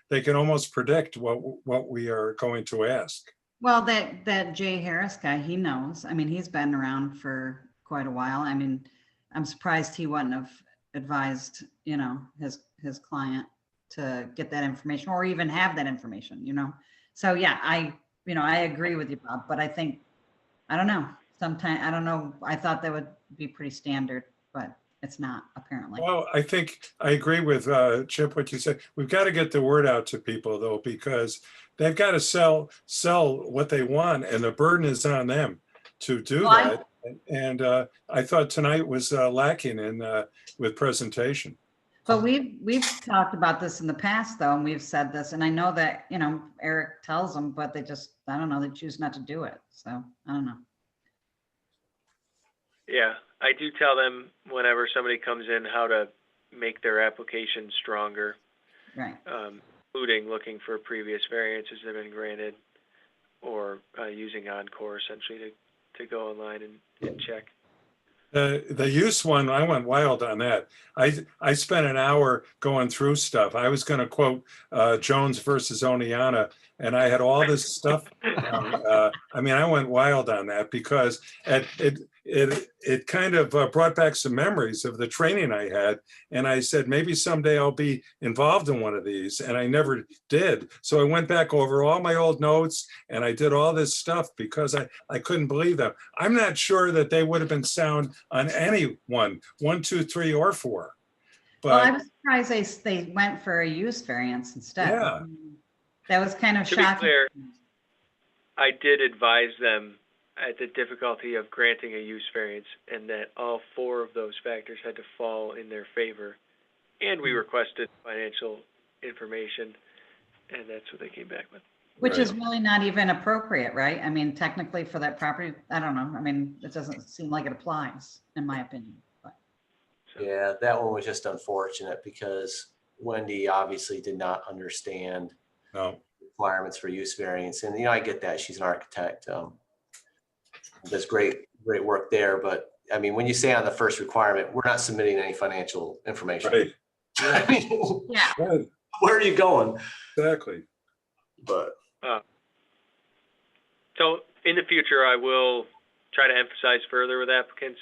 they can almost predict what we are going to ask. Well, that Jay Harris guy, he knows. I mean, he's been around for quite a while. I mean, I'm surprised he wouldn't have advised, his client to get that information or even have that information, So yeah, I agree with you, Bob, but I think, I don't know, I don't know. I thought that would be pretty standard, but it's not apparently. Well, I think I agree with Chip, what you said. We've got to get the word out to people though, because they've got to sell what they want, and the burden is on them to do that. And I thought tonight was lacking with presentation. But we've talked about this in the past though, and we've said this, and I know that, Eric tells them, but they just, I don't know, they choose not to do it. So I don't know. Yeah, I do tell them whenever somebody comes in how to make their application stronger, right? Including looking for previous variances that have been granted, or using Encore essentially to go online and check. The use one, I went wild on that. I spent an hour going through stuff. I was going to quote Jones versus Oneana, and I had all this stuff. I mean, I went wild on that because it kind of brought back some memories of the training I had. And I said, maybe someday I'll be involved in one of these. And I never did. So I went back over all my old notes and I did all this stuff because I couldn't believe them. I'm not sure that they would have been sound on any 1, 2, 3, or 4. But well, I was surprised they went for a use variance instead. Yeah. That was kind of shocking. To be clear, I did advise them at the difficulty of granting a use variance, and that all 4 of those factors had to fall in their favor. And we requested financial information, and that's what they came back with. Which is really not even appropriate, right? I mean, technically for that property, I don't know. I mean, it doesn't seem like it applies, in my opinion. But. Yeah, that one was just unfortunate because Wendy obviously did not understand requirements for use variance. And, I get that. She's an architect. Does great work there. But I mean, when you say on the first requirement, we're not submitting any financial information. Right. I mean, yeah. Where are you going? Exactly. But so in the future, I will try to emphasize further with applicants,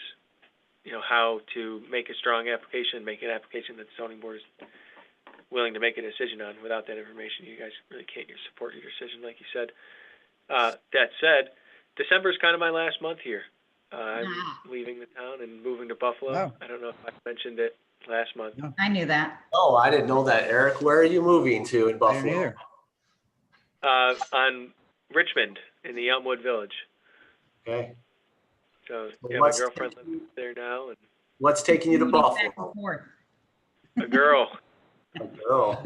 how to make a strong application, make an application that the zoning board is willing to make a decision on. Without that information, you guys really can't support your decision, like you said. That said, December's kind of my last month here. I'm Ah. leaving the town and moving to Buffalo. Oh. I don't know if I mentioned it last month. No. I knew that. Oh, I didn't know that, Eric. Where are you moving to in I didn't Buffalo? either. On Richmond in the Elmwood Village. Okay. So Well, yeah, my what's girlfriend taking- lives there now, and What's taking you to Back Buffalo? and forth. a girl. A girl.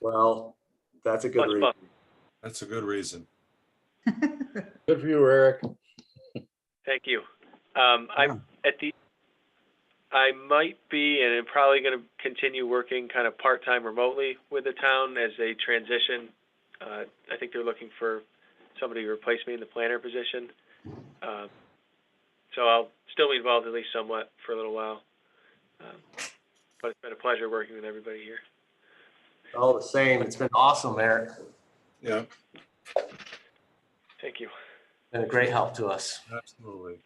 Well, that's a good Plus reason. Buff. That's a good reason. Good for you, Eric. Thank you. Yeah. I might be, and I'm probably going to continue working kind of part-time remotely with the town as they transition. I think they're looking for somebody to replace me in the planner position. So I'll still be involved at least somewhat for a little while. But it's been a pleasure working with everybody here. All the same. It's been awesome, Eric. Yeah, Thank you. Been a great help to us. absolutely.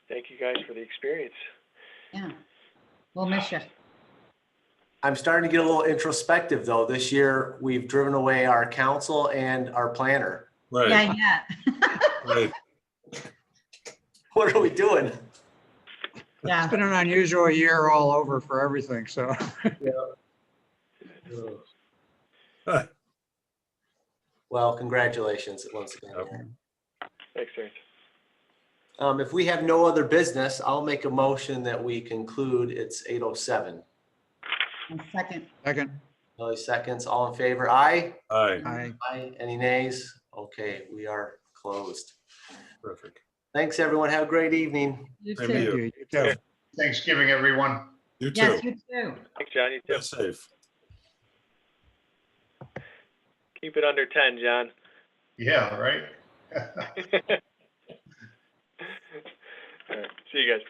Thank you guys for the experience. Yeah. We'll miss you. I'm starting to get a little introspective though. This year, we've driven away our council and our planner. Right, Yeah, yeah. right. What are we doing? Yeah. It's been an unusual year all over for everything, so. Well, congratulations once again. Yep. Eric. Thanks, Terrence. If we have no other business, I'll make a motion that we conclude. It's 8:07. Second. Second, Only seconds. All in favor? Aye. Aye, I, Aye. Any nays? Okay, we are closed. perfect. Thanks, everyone. Have a great evening. You Same to too. you. you too. Thanksgiving, everyone. You Yes, too. you too. Thanks, John. You too. Stay safe. Keep it under 10, John. Yeah, right? All right. See you guys.